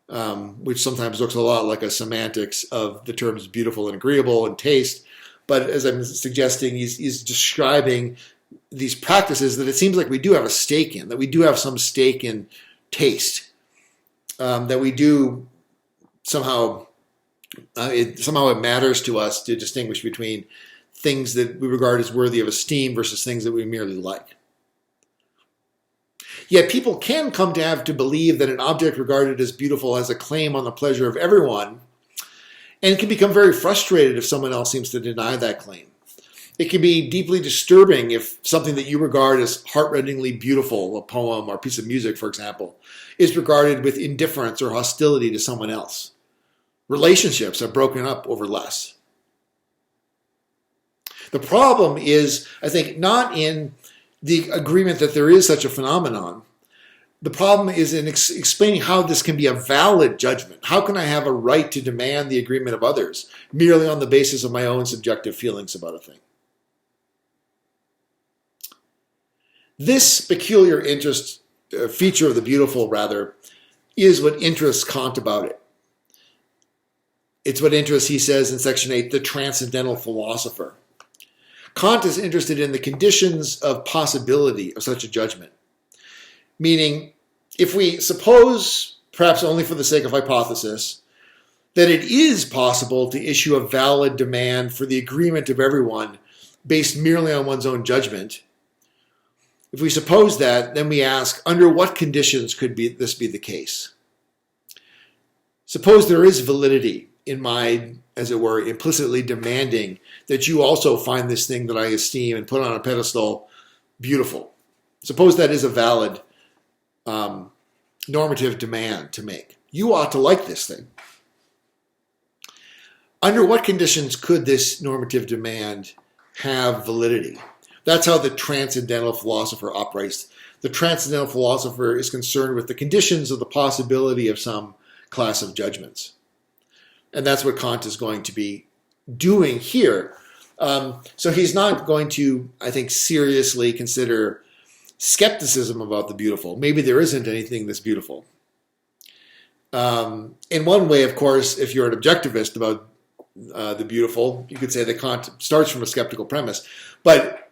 which sometimes looks a lot like a semantics of the terms beautiful and agreeable and taste. But as I'm suggesting, he's describing these practices that it seems like we do have a stake in, that we do have some stake in taste, that we do somehow, it matters to us to distinguish between things that we regard as worthy of esteem versus things that we merely like. Yet people can come to have to believe that an object regarded as beautiful has a claim on the pleasure of everyone, and can become very frustrated if someone else seems to deny that claim. It can be deeply disturbing if something that you regard as heart-rendingly beautiful, a poem or a piece of music, for example, is regarded with indifference or hostility to someone else. Relationships are broken up over less. The problem is, I think, not in the agreement that there is such a phenomenon. The problem is in explaining how this can be a valid judgment. How can I have a right to demand the agreement of others merely on the basis of my own subjective feelings about a thing? This peculiar feature of the beautiful, rather, is what interests Kant about it. It's what interests, he says in section 8, the transcendental philosopher. Kant is interested in the conditions of possibility of such a judgment. Meaning, if we suppose, perhaps only for the sake of hypothesis, that it is possible to issue a valid demand for the agreement of everyone based merely on one's own judgment, if we suppose that, then we ask, under what conditions could this be the case? Suppose there is validity in my, as it were, implicitly demanding that you also find this thing that I esteem and put on a pedestal beautiful. Suppose that is a valid normative demand to make. You ought to like this thing. Under what conditions could this normative demand have validity? That's how the transcendental philosopher operates. The transcendental philosopher is concerned with the conditions of the possibility of some class of judgments. And that's what Kant is going to be doing here. So he's not going to, I think, seriously consider skepticism about the beautiful. Maybe there isn't anything that's beautiful. In one way, of course, if you're an objectivist about the beautiful, you could say that Kant starts from a skeptical premise. But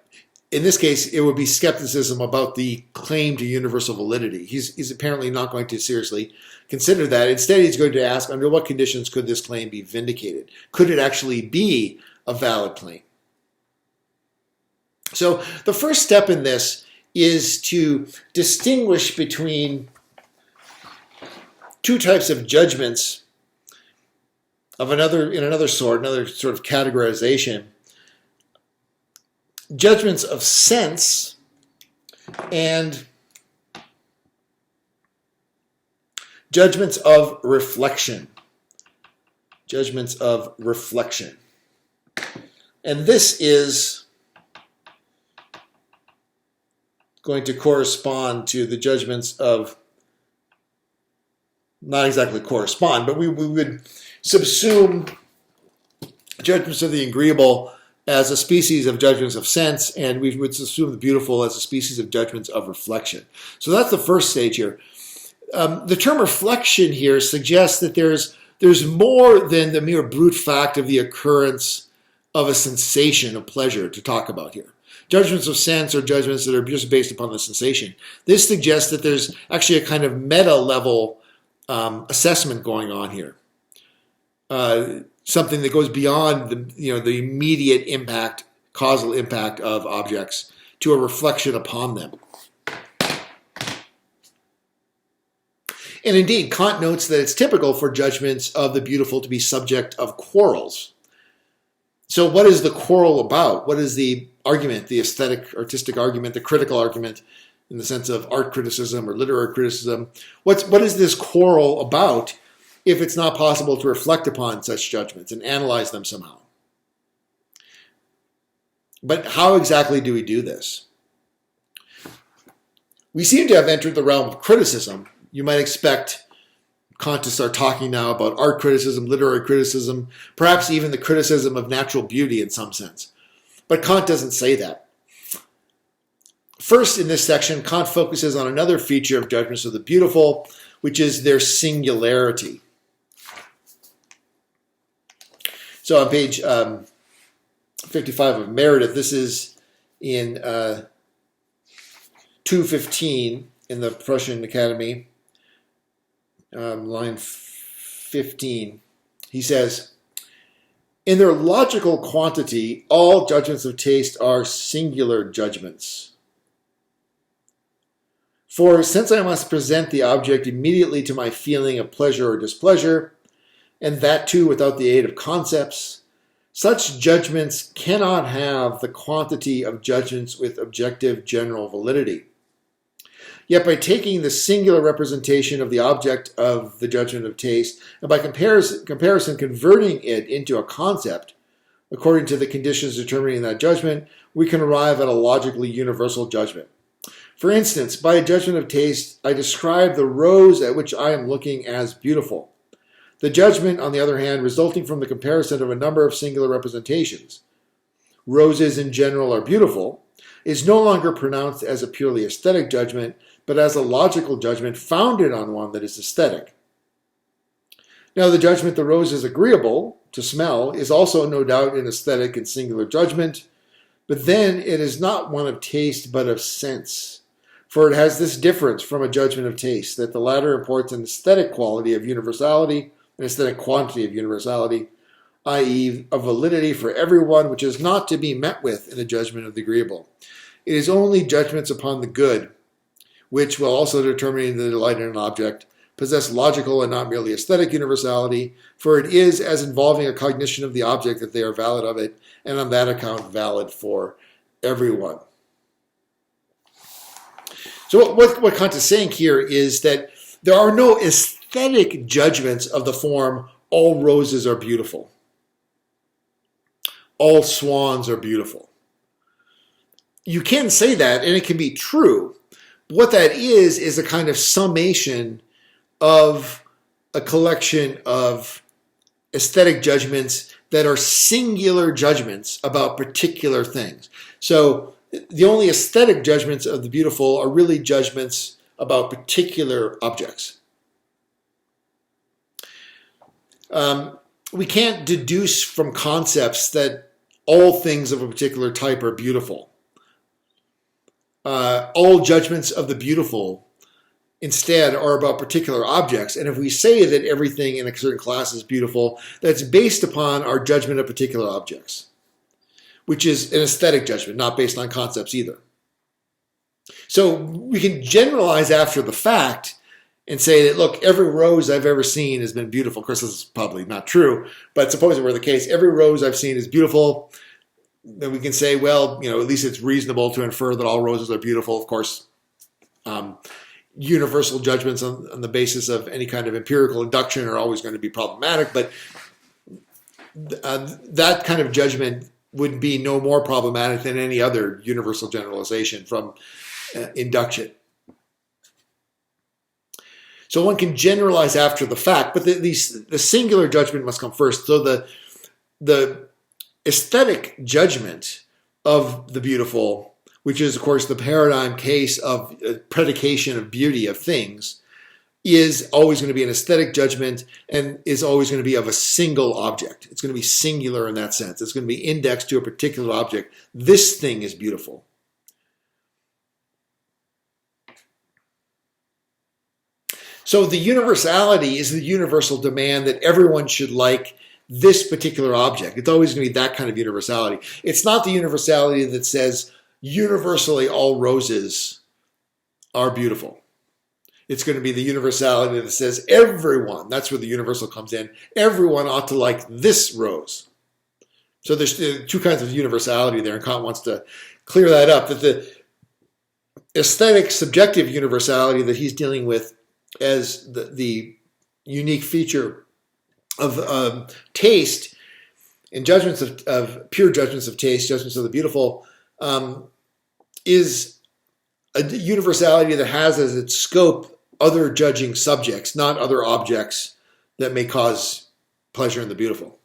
in this case, it would be skepticism about the claim to universal validity. He's apparently not going to seriously consider that. Instead, he's going to ask, under what conditions could this claim be vindicated? Could it actually be a valid claim? So the first step in this is to distinguish between two types of judgments of another sort of categorization. Judgments of sense and judgments of reflection. Judgments of reflection. And this is going to correspond to the judgments of, not exactly correspond, but we would subsume judgments of the agreeable as a species of judgments of sense, and we would assume the beautiful as a species of judgments of reflection. So that's the first stage here. The term reflection here suggests that there's more than the mere brute fact of the occurrence of a sensation of pleasure to talk about here. Judgments of sense are judgments that are just based upon the sensation. This suggests that there's actually a kind of meta-level assessment going on here. Something that goes beyond the immediate impact, causal impact of objects to a reflection upon them. And indeed, Kant notes that it's typical for judgments of the beautiful to be subject of quarrels. So what is the quarrel about? What is the argument, the aesthetic, artistic argument, the critical argument in the sense of art criticism or literary criticism? What is this quarrel about if it's not possible to reflect upon such judgments and analyze them somehow? But how exactly do we do this? We seem to have entered the realm of criticism. You might expect Kant to start talking now about art criticism, literary criticism, perhaps even the criticism of natural beauty in some sense. But Kant doesn't say that. First, in this section, Kant focuses on another feature of judgments of the beautiful, which is their singularity. So on page 55 of Meredith, this is in 215 in the Prussian Academy, line 15. He says, in their logical quantity, all judgments of taste are singular judgments. For since I must present the object immediately to my feeling of pleasure or displeasure, and that too without the aid of concepts, such judgments cannot have the quantity of judgments with objective general validity. Yet by taking the singular representation of the object of the judgment of taste, and by comparison converting it into a concept, according to the conditions determining that judgment, we can arrive at a logically universal judgment. For instance, by a judgment of taste, I describe the rose at which I am looking as beautiful. The judgment, on the other hand, resulting from the comparison of a number of singular representations, roses in general are beautiful, is no longer pronounced as a purely aesthetic judgment, but as a logical judgment founded on one that is aesthetic. Now, the judgment the rose is agreeable to smell is also no doubt an aesthetic and singular judgment, but then it is not one of taste but of sense. For it has this difference from a judgment of taste, that the latter imports an aesthetic quality of universality, an aesthetic quantity of universality, i.e. a validity for everyone which is not to be met with in a judgment of the agreeable. It is only judgments upon the good, which, while also determining the delight in an object, possess logical and not merely aesthetic universality, for it is as involving a cognition of the object that they are valid of it, and on that account valid for everyone. So what Kant is saying here is that there are no aesthetic judgments of the form, all roses are beautiful. All swans are beautiful. You can say that, and it can be true. But what that is a kind of summation of a collection of aesthetic judgments that are singular judgments about particular things. So the only aesthetic judgments of the beautiful are really judgments about particular objects. We can't deduce from concepts that all things of a particular type are beautiful. All judgments of the beautiful instead are about particular objects. And if we say that everything in a certain class is beautiful, that's based upon our judgment of particular objects, which is an aesthetic judgment, not based on concepts either. So we can generalize after the fact and say that, look, every rose I've ever seen has been beautiful. Of course, this is probably not true, but suppose it were the case. Every rose I've seen is beautiful. Then we can say, well, at least it's reasonable to infer that all roses are beautiful. Of course, universal judgments on the basis of any kind of empirical induction are always going to be problematic, but that kind of judgment would be no more problematic than any other universal generalization from induction. So one can generalize after the fact, but the singular judgment must come first. So the aesthetic judgment of the beautiful, which is, of course, the paradigm case of predication of beauty of things, is always going to be an aesthetic judgment and is always going to be of a single object. It's going to be singular in that sense. It's going to be indexed to a particular object. This thing is beautiful. So the universality is the universal demand that everyone should like this particular object. It's always going to be that kind of universality. It's not the universality that says universally all roses are beautiful. It's going to be the universality that says everyone, that's where the universal comes in, everyone ought to like this rose. So there's two kinds of universality there, and Kant wants to clear that up, that the aesthetic subjective universality that he's dealing with as the unique feature of taste in judgments of pure judgments of taste, judgments of the beautiful, is a universality that has as its scope other judging subjects, not other objects that may cause pleasure in the beautiful.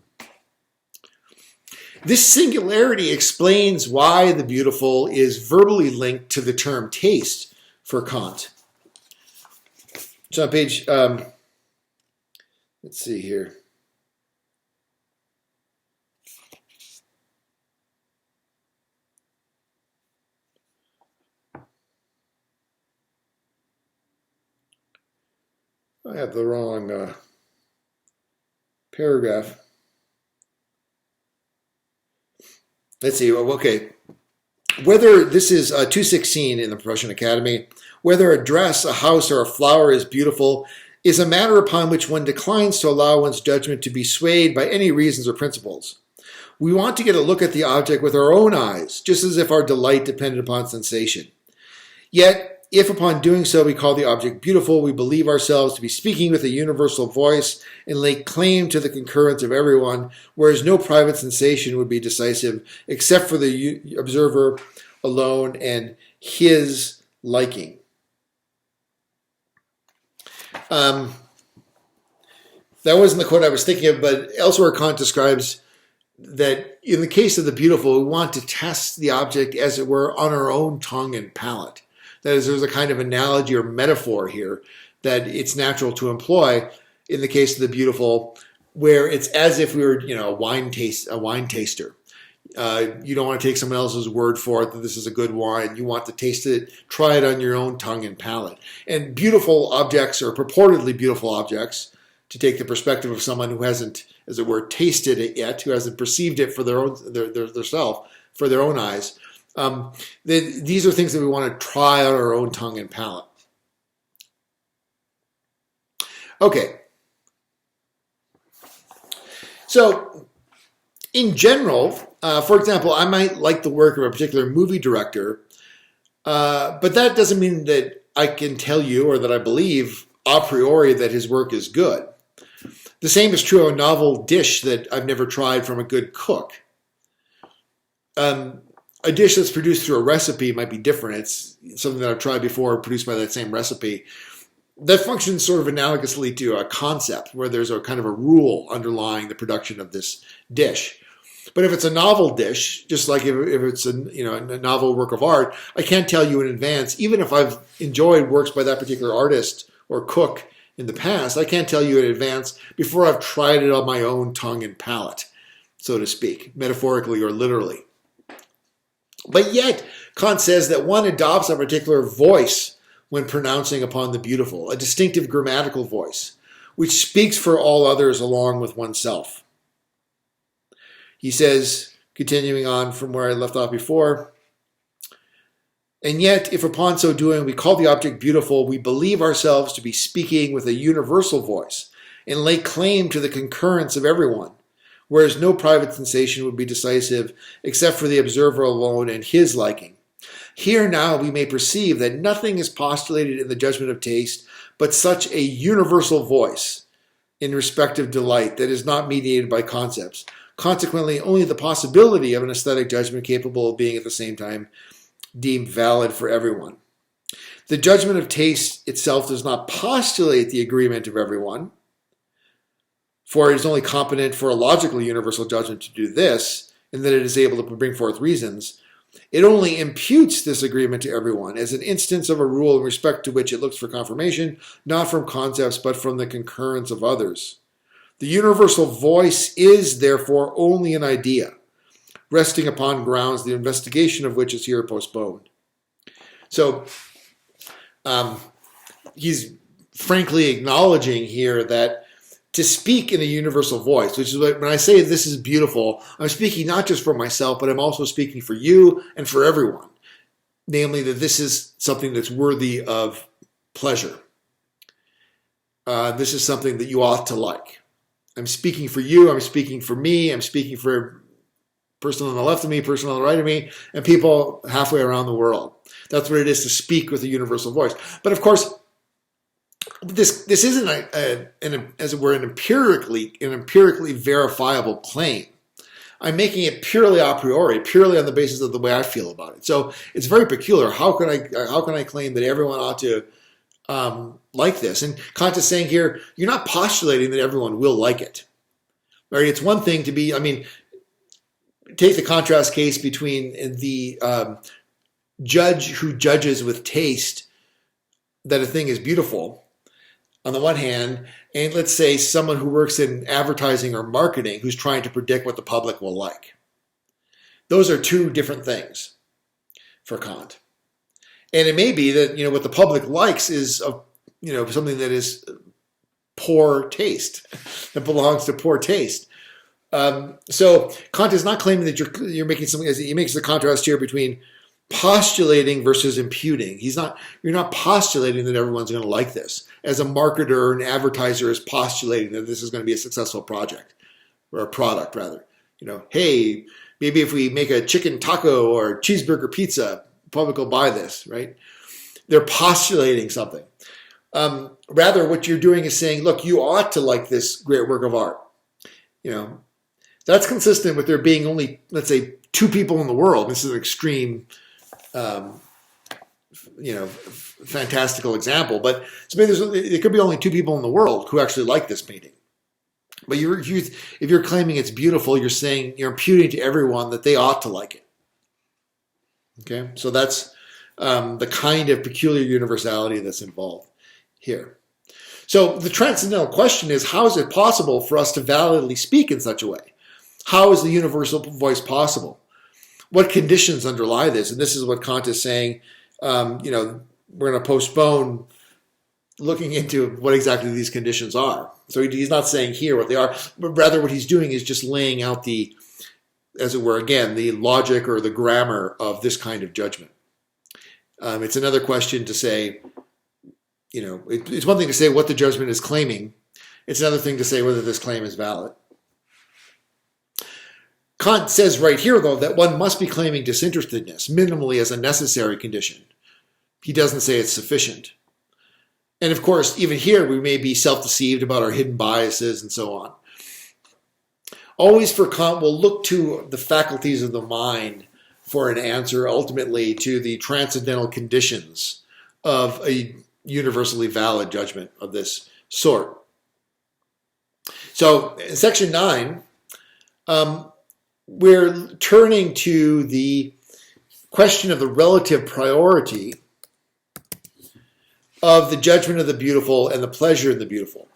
This singularity explains why the beautiful is verbally linked to the term taste for Kant. So on page, let's see here. I have the wrong paragraph. Let's see. Okay. Whether this is 216 in the Prussian Academy, whether a dress, a house, or a flower is beautiful is a matter upon which one declines to allow one's judgment to be swayed by any reasons or principles. We want to get a look at the object with our own eyes, just as if our delight depended upon sensation. Yet, if upon doing so we call the object beautiful, we believe ourselves to be speaking with a universal voice and lay claim to the concurrence of everyone, whereas no private sensation would be decisive except for the observer alone and his liking. That wasn't the quote I was thinking of, but elsewhere Kant describes that in the case of the beautiful, we want to test the object, as it were, on our own tongue and palate. That is, there's a kind of analogy or metaphor here that it's natural to employ in the case of the beautiful, where it's as if we were, a wine taster. You don't want to take someone else's word for it that this is a good wine. You want to taste it, try it on your own tongue and palate. And beautiful objects, or purportedly beautiful objects, to take the perspective of someone who hasn't, as it were, tasted it yet, who hasn't perceived it for their own, their self, for their own eyes. These are things that we want to try on our own tongue and palate. Okay. So, in general, for example, I might like the work of a particular movie director, but that doesn't mean that I can tell you or that I believe a priori that his work is good. The same is true of a novel dish that I've never tried from a good cook. A dish that's produced through a recipe might be different. It's something that I've tried before, produced by that same recipe. That functions sort of analogously to a concept, where there's a kind of a rule underlying the production of this dish. But if it's a novel dish, just like if it's a novel work of art, I can't tell you in advance, even if I've enjoyed works by that particular artist or cook in the past, I can't tell you in advance before I've tried it on my own tongue and palate, so to speak, metaphorically or literally. But yet, Kant says that one adopts a particular voice when pronouncing upon the beautiful, a distinctive grammatical voice, which speaks for all others along with oneself. He says, continuing on from where I left off before, and yet, if upon so doing we call the object beautiful, we believe ourselves to be speaking with a universal voice and lay claim to the concurrence of everyone, whereas no private sensation would be decisive except for the observer alone and his liking. Here now we may perceive that nothing is postulated in the judgment of taste but such a universal voice in respect of delight that is not mediated by concepts. Consequently, only the possibility of an aesthetic judgment capable of being at the same time deemed valid for everyone. The judgment of taste itself does not postulate the agreement of everyone, for it is only competent for a logical universal judgment to do this, in that it is able to bring forth reasons. It only imputes this agreement to everyone as an instance of a rule in respect to which it looks for confirmation, not from concepts, but from the concurrence of others. The universal voice is, therefore, only an idea, resting upon grounds the investigation of which is here postponed. So, he's frankly acknowledging here that to speak in a universal voice, which is when I say this is beautiful, I'm speaking not just for myself, but I'm also speaking for you and for everyone. Namely, that this is something that's worthy of pleasure. This is something that you ought to like. I'm speaking for you, I'm speaking for me, I'm speaking for person on the left of me, person on the right of me, and people halfway around the world. That's what it is to speak with a universal voice. But of course, this isn't as it were an empirically verifiable claim. I'm making it purely a priori, purely on the basis of the way I feel about it. So it's very peculiar. How can I claim that everyone ought to like this? And Kant is saying here, you're not postulating that everyone will like it. Right? It's one thing to be, take the contrast case between the judge who judges with taste that a thing is beautiful, on the one hand, and let's say someone who works in advertising or marketing who's trying to predict what the public will like. Those are two different things for Kant. And it may be that, what the public likes is, something that is poor taste, that belongs to poor taste. So Kant is not claiming that you're making something, he makes the contrast here between postulating versus imputing. You're not postulating that everyone's going to like this. As a marketer, an advertiser is postulating that this is going to be a successful project, or a product rather. Hey, maybe if we make a chicken taco or cheeseburger pizza, the public will buy this, right? They're postulating something. Rather, what you're doing is saying, look, you ought to like this great work of art. That's consistent with there being only, let's say, two people in the world. This is an extreme, fantastical example, but it could be only two people in the world who actually like this painting. But if you're claiming it's beautiful, you're saying, you're imputing to everyone that they ought to like it. Okay, so that's the kind of peculiar universality that's involved here. So the transcendental question is, how is it possible for us to validly speak in such a way? How is the universal voice possible? What conditions underlie this? And this is what Kant is saying, we're going to postpone looking into what exactly these conditions are. So he's not saying here what they are, but rather what he's doing is just laying out the, as it were, again, the logic or the grammar of this kind of judgment. It's another question to say, it's one thing to say what the judgment is claiming. It's another thing to say whether this claim is valid. Kant says right here, though, that one must be claiming disinterestedness minimally as a necessary condition. He doesn't say it's sufficient. And of course, even here, we may be self-deceived about our hidden biases and so on. Always for Kant, we'll look to the faculties of the mind for an answer, ultimately, to the transcendental conditions of a universally valid judgment of this sort. So in section 9, we're turning to the question of the relative priority of the judgment of the beautiful and the pleasure in the beautiful.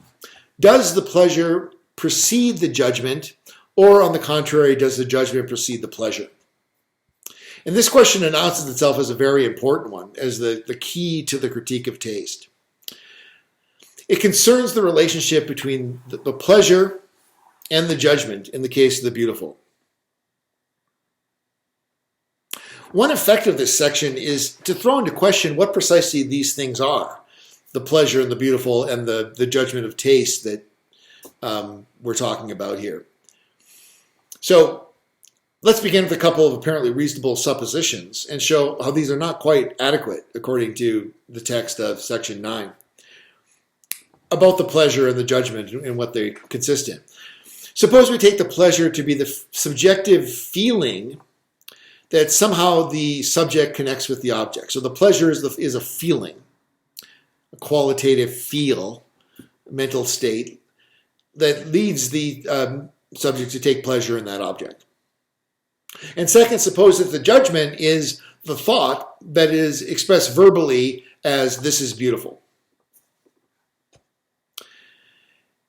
Does the pleasure precede the judgment, or on the contrary, does the judgment precede the pleasure? And this question announces itself as a very important one, as the key to the critique of taste. It concerns the relationship between the pleasure and the judgment in the case of the beautiful. One effect of this section is to throw into question what precisely these things are, the pleasure and the beautiful and the judgment of taste that we're talking about here. So let's begin with a couple of apparently reasonable suppositions and show how these are not quite adequate according to the text of section 9 about the pleasure and the judgment and what they consist in. Suppose we take the pleasure to be the subjective feeling that somehow the subject connects with the object. So the pleasure is a feeling, a qualitative feel, mental state that leads the subject to take pleasure in that object. And second, suppose that the judgment is the thought that is expressed verbally as this is beautiful.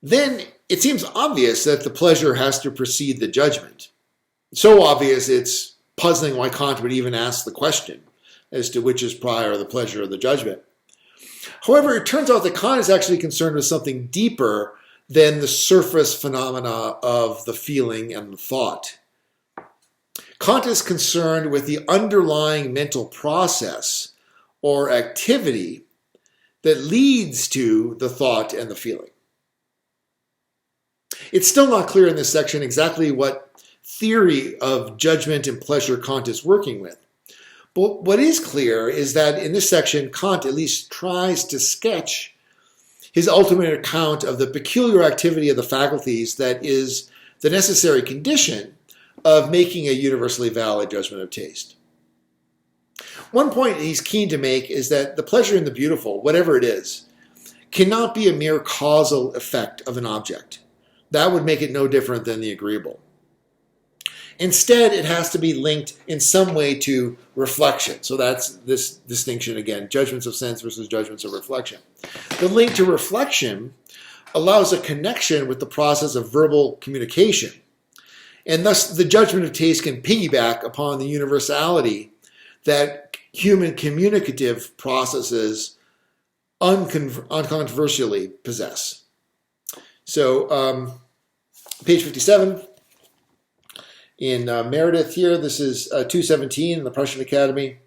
Then it seems obvious that the pleasure has to precede the judgment. So obvious it's puzzling why Kant would even ask the question as to which is prior, the pleasure or the judgment. However, it turns out that Kant is actually concerned with something deeper than the surface phenomena of the feeling and the thought. Kant is concerned with the underlying mental process or activity that leads to the thought and the feeling. It's still not clear in this section exactly what theory of judgment and pleasure Kant is working with. But what is clear is that in this section, Kant at least tries to sketch his ultimate account of the peculiar activity of the faculties that is the necessary condition of making a universally valid judgment of taste. One point he's keen to make is that the pleasure in the beautiful, whatever it is, cannot be a mere causal effect of an object. That would make it no different than the agreeable. Instead, it has to be linked in some way to reflection. So that's this distinction again, judgments of sense versus judgments of reflection. The link to reflection allows a connection with the process of verbal communication. And thus, the judgment of taste can piggyback upon the universality that human communicative processes uncontroversially possess. So, page 57 in Meredith here, this is 217 in the Prussian Academy.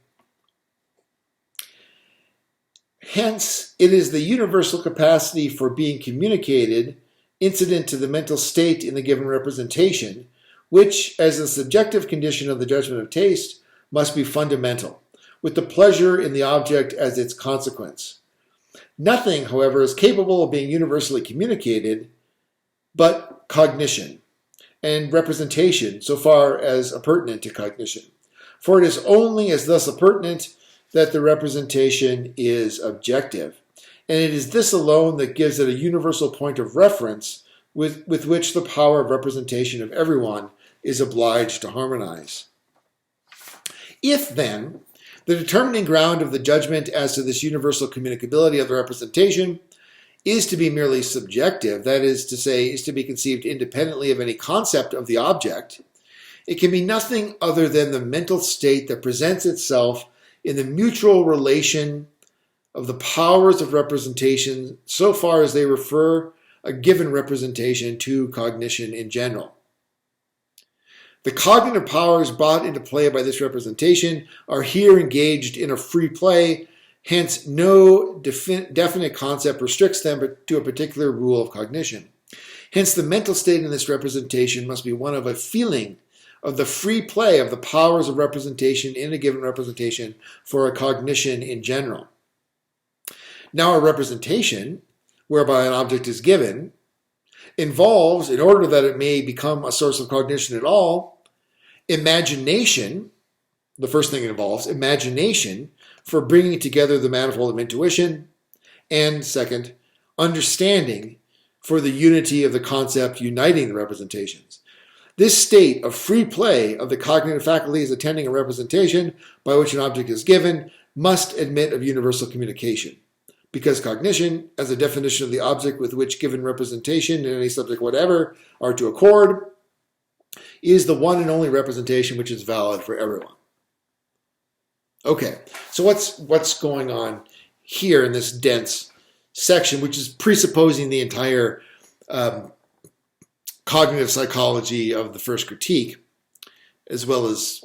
Hence, it is the universal capacity for being communicated, incident to the mental state in the given representation, which, as a subjective condition of the judgment of taste, must be fundamental, with the pleasure in the object as its consequence. Nothing, however, is capable of being universally communicated but cognition and representation so far as appurtenant to cognition. For it is only as thus appurtenant that the representation is objective, and it is this alone that gives it a universal point of reference with which the power of representation of everyone is obliged to harmonize. If, then, the determining ground of the judgment as to this universal communicability of the representation is to be merely subjective, that is to say, is to be conceived independently of any concept of the object, it can be nothing other than the mental state that presents itself in the mutual relation of the powers of representation so far as they refer a given representation to cognition in general. The cognitive powers brought into play by this representation are here engaged in a free play, hence no definite concept restricts them to a particular rule of cognition. Hence the mental state in this representation must be one of a feeling of the free play of the powers of representation in a given representation for a cognition in general. Now a representation, whereby an object is given, involves, in order that it may become a source of cognition at all, imagination. The first thing it involves, imagination for bringing together the manifold of intuition, and second, understanding for the unity of the concept uniting the representations. This state of free play of the cognitive faculties attending a representation by which an object is given must admit of universal communication, because cognition, as a definition of the object with which given representation and any subject whatever are to accord, is the one and only representation which is valid for everyone. Okay, so what's going on here in this dense section, which is presupposing the entire cognitive psychology of the first critique, as well as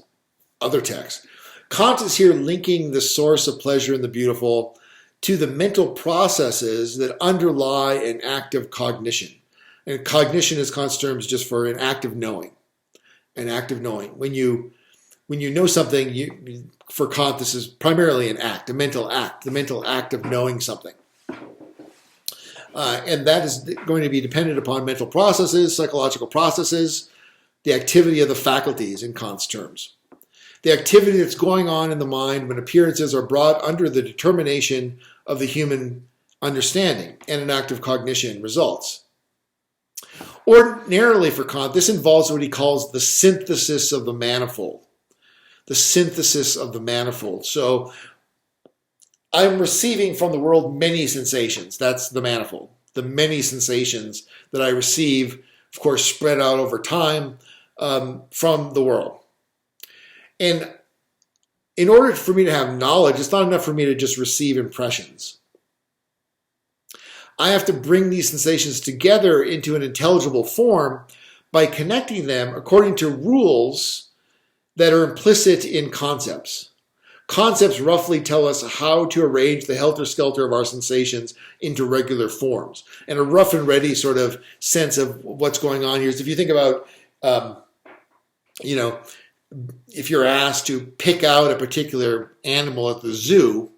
other texts. Kant is here linking the source of pleasure in the beautiful to the mental processes that underlie an act of cognition. And cognition is Kant's terms just for an act of knowing. An act of knowing. When you know something, for Kant, this is primarily an act, a mental act, the mental act of knowing something. And that is going to be dependent upon mental processes, psychological processes, the activity of the faculties in Kant's terms. The activity that's going on in the mind when appearances are brought under the determination of the human understanding and an act of cognition results. Ordinarily for Kant, this involves what he calls the synthesis of the manifold. The synthesis of the manifold. So I'm receiving from the world many sensations. That's the manifold. The many sensations that I receive, of course, spread out over time from the world. And in order for me to have knowledge, it's not enough for me to just receive impressions. I have to bring these sensations together into an intelligible form by connecting them according to rules that are implicit in concepts. Concepts roughly tell us how to arrange the helter-skelter of our sensations into regular forms. And a rough and ready sort of sense of what's going on here is if you think about, if you're asked to pick out a particular animal at the zoo,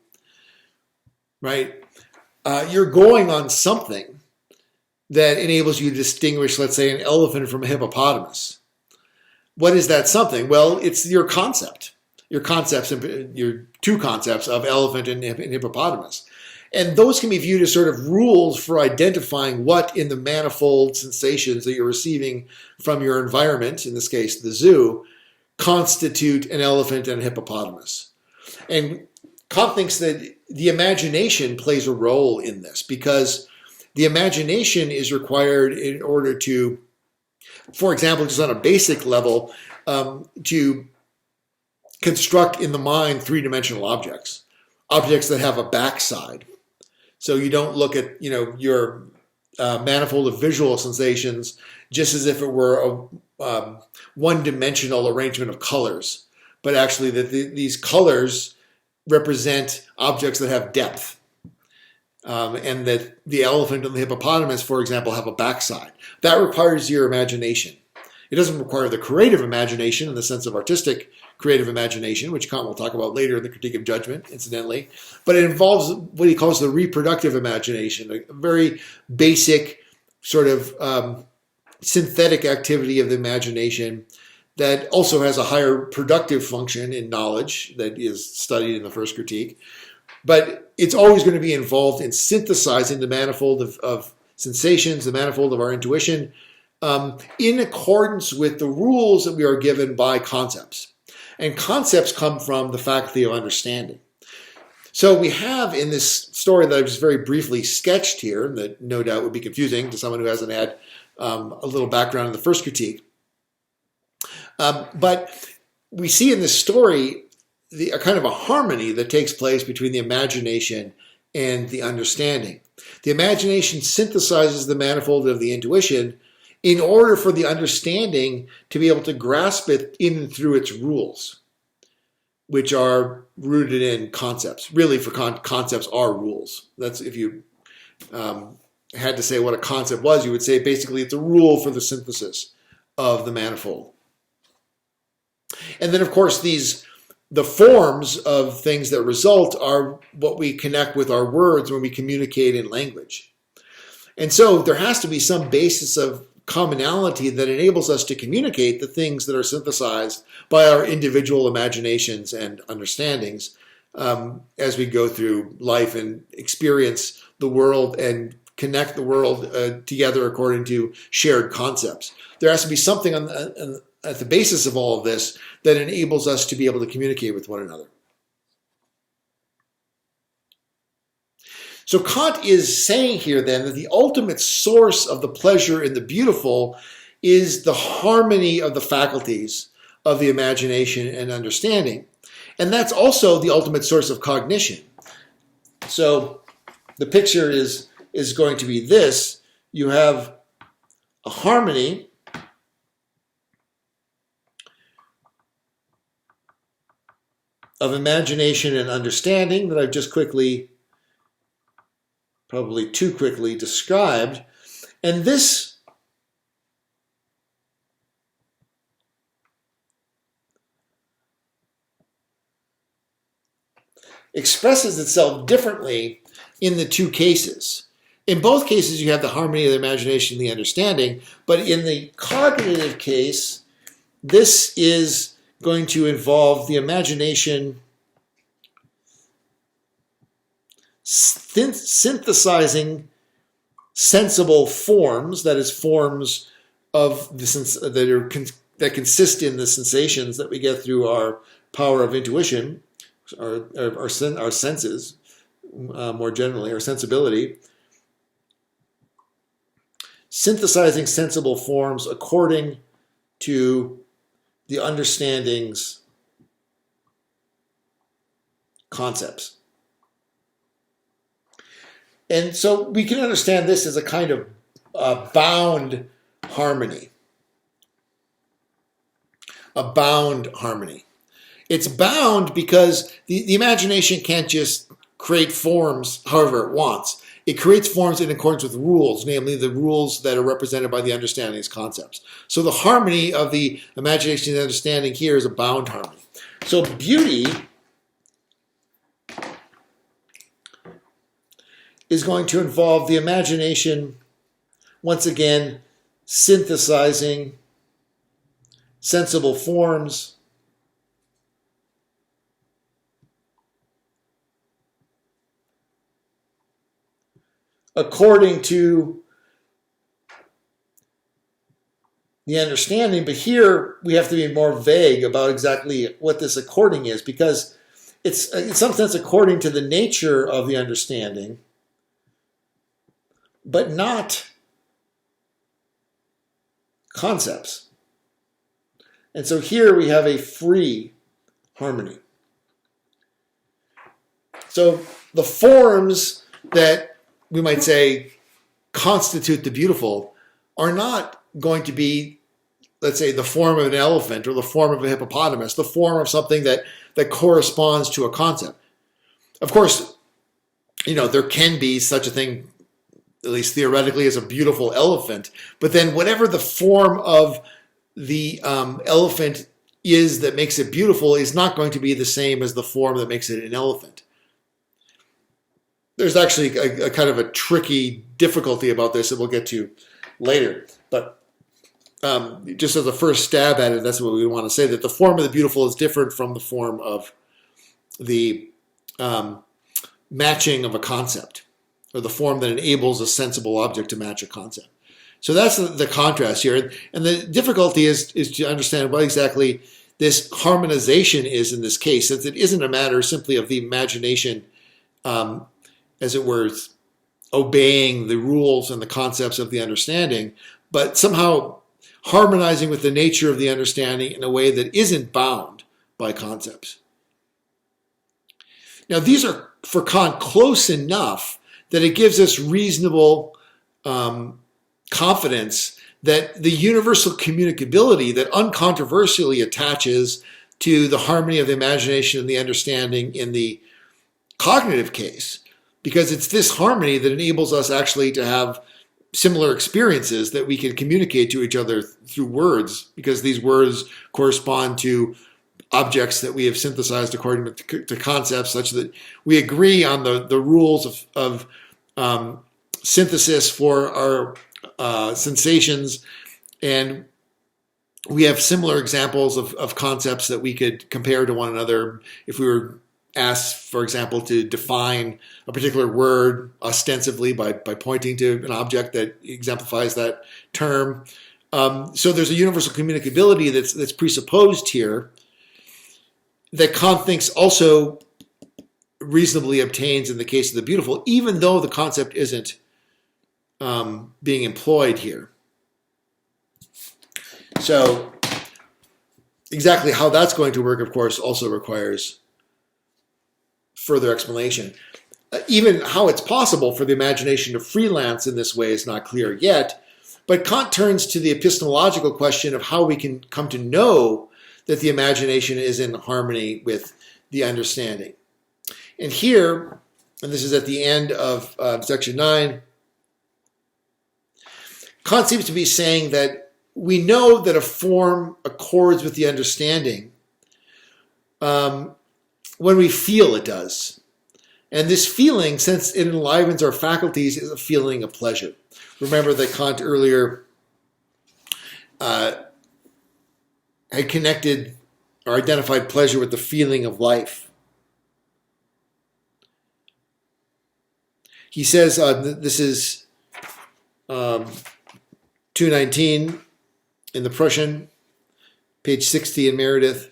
right, you're going on something that enables you to distinguish, let's say, an elephant from a hippopotamus. What is that something? Well, it's your concept. Your concepts, your two concepts of elephant and hippopotamus. And those can be viewed as sort of rules for identifying what in the manifold sensations that you're receiving from your environment, in this case the zoo, constitute an elephant and a hippopotamus. And Kant thinks that the imagination plays a role in this, because the imagination is required in order to, for example, just on a basic level, to construct in the mind three-dimensional objects that have a backside. So you don't look at, your manifold of visual sensations just as if it were a one-dimensional arrangement of colors, but actually that these colors represent objects that have depth, and that the elephant and the hippopotamus, for example, have a backside. That requires your imagination. It doesn't require the creative imagination in the sense of artistic creative imagination, which Kant will talk about later in the Critique of Judgment, incidentally. But it involves what he calls the reproductive imagination, a very basic sort of synthetic activity of the imagination that also has a higher productive function in knowledge that is studied in the first critique. But it's always going to be involved in synthesizing the manifold of sensations, the manifold of our intuition, in accordance with the rules that we are given by concepts. And concepts come from the faculty of understanding. So we have in this story that I've just very briefly sketched here, that no doubt would be confusing to someone who hasn't had a little background in the first critique. But we see in this story a kind of a harmony that takes place between the imagination and the understanding. The imagination synthesizes the manifold of the intuition in order for the understanding to be able to grasp it in and through its rules, which are rooted in concepts. Really, for concepts are rules. That's, if you had to say what a concept was, you would say basically it's a rule for the synthesis of the manifold. And then, of course, the forms of things that result are what we connect with our words when we communicate in language. And so there has to be some basis of commonality that enables us to communicate the things that are synthesized by our individual imaginations and understandings as we go through life and experience the world and connect the world together according to shared concepts. There has to be something at the basis of all of this that enables us to be able to communicate with one another. So Kant is saying here then that the ultimate source of the pleasure in the beautiful is the harmony of the faculties of the imagination and understanding. And that's also the ultimate source of cognition. So the picture is going to be this. You have a harmony of imagination and understanding that I've just probably too quickly described. And this expresses itself differently in the two cases. In both cases, you have the harmony of the imagination and the understanding, but in the cognitive case, this is going to involve the imagination synthesizing sensible forms, that is, forms of that consist in the sensations that we get through our power of intuition, our senses, more generally, our sensibility. Synthesizing sensible forms according to the understanding's concepts. And so we can understand this as a kind of bound harmony. A bound harmony. It's bound because the imagination can't just create forms however it wants. It creates forms in accordance with rules, namely the rules that are represented by the understanding's concepts. So the harmony of the imagination and understanding here is a bound harmony. So beauty is going to involve the imagination, once again, synthesizing sensible forms according to the understanding, but here we have to be more vague about exactly what this according is, because it's in some sense according to the nature of the understanding, but not concepts. And so here we have a free harmony. So the forms that we might say constitute the beautiful are not going to be, let's say, the form of an elephant or the form of a hippopotamus, the form of something that corresponds to a concept. Of course, there can be such a thing, at least theoretically, as a beautiful elephant, but then whatever the form of the elephant is that makes it beautiful is not going to be the same as the form that makes it an elephant. There's actually a kind of a tricky difficulty about this that we'll get to later. But just as a first stab at it, that's what we want to say, that the form of the beautiful is different from the form of the matching of a concept, or the form that enables a sensible object to match a concept. So that's the contrast here. And the difficulty is to understand what exactly this harmonization is in this case, since it isn't a matter simply of the imagination, as it were, obeying the rules and the concepts of the understanding, but somehow harmonizing with the nature of the understanding in a way that isn't bound by concepts. Now, these are, for Kant, close enough that it gives us reasonable confidence that the universal communicability that uncontroversially attaches to the harmony of the imagination and the understanding in the cognitive case, because it's this harmony that enables us actually to have similar experiences that we can communicate to each other through words, because these words correspond to objects that we have synthesized according to concepts, such that we agree on the rules of synthesis for our sensations, and we have similar examples of concepts that we could compare to one another if we were asked, for example, to define a particular word ostensibly by pointing to an object that exemplifies that term. So there's a universal communicability that's presupposed here that Kant thinks also reasonably obtains in the case of the beautiful, even though the concept isn't being employed here. So exactly how that's going to work, of course, also requires further explanation. Even how it's possible for the imagination to freelance in this way is not clear yet, but Kant turns to the epistemological question of how we can come to know that the imagination is in harmony with the understanding. And here, and this is at the end of section 9, Kant seems to be saying that we know that a form accords with the understanding when we feel it does. And this feeling, since it enlivens our faculties, is a feeling of pleasure. Remember that Kant earlier had connected or identified pleasure with the feeling of life. He says, this is 219 in the Prussian, page 60 in Meredith.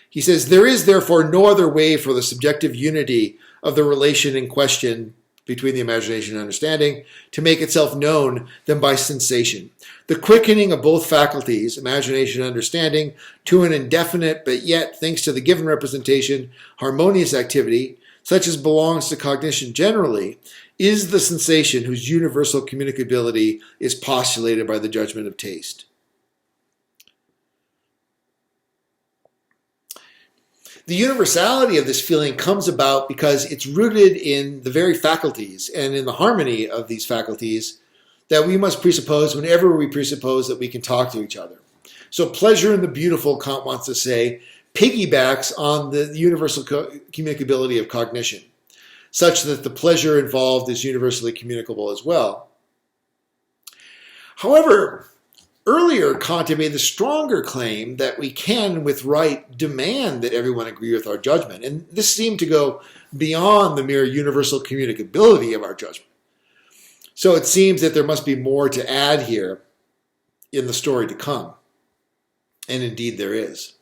He says, there is therefore no other way for the subjective unity of the relation in question between the imagination and understanding to make itself known than by sensation. The quickening of both faculties, imagination and understanding, to an indefinite but yet, thanks to the given representation, harmonious activity, such as belongs to cognition generally, is the sensation whose universal communicability is postulated by the judgment of taste. The universality of this feeling comes about because it's rooted in the very faculties and in the harmony of these faculties that we must presuppose whenever we presuppose that we can talk to each other. So pleasure in the beautiful, Kant wants to say, piggybacks on the universal communicability of cognition, such that the pleasure involved is universally communicable as well. However, earlier, Kant made the stronger claim that we can, with right, demand that everyone agree with our judgment. And this seemed to go beyond the mere universal communicability of our judgment. So it seems that there must be more to add here in the story to come. And indeed there is.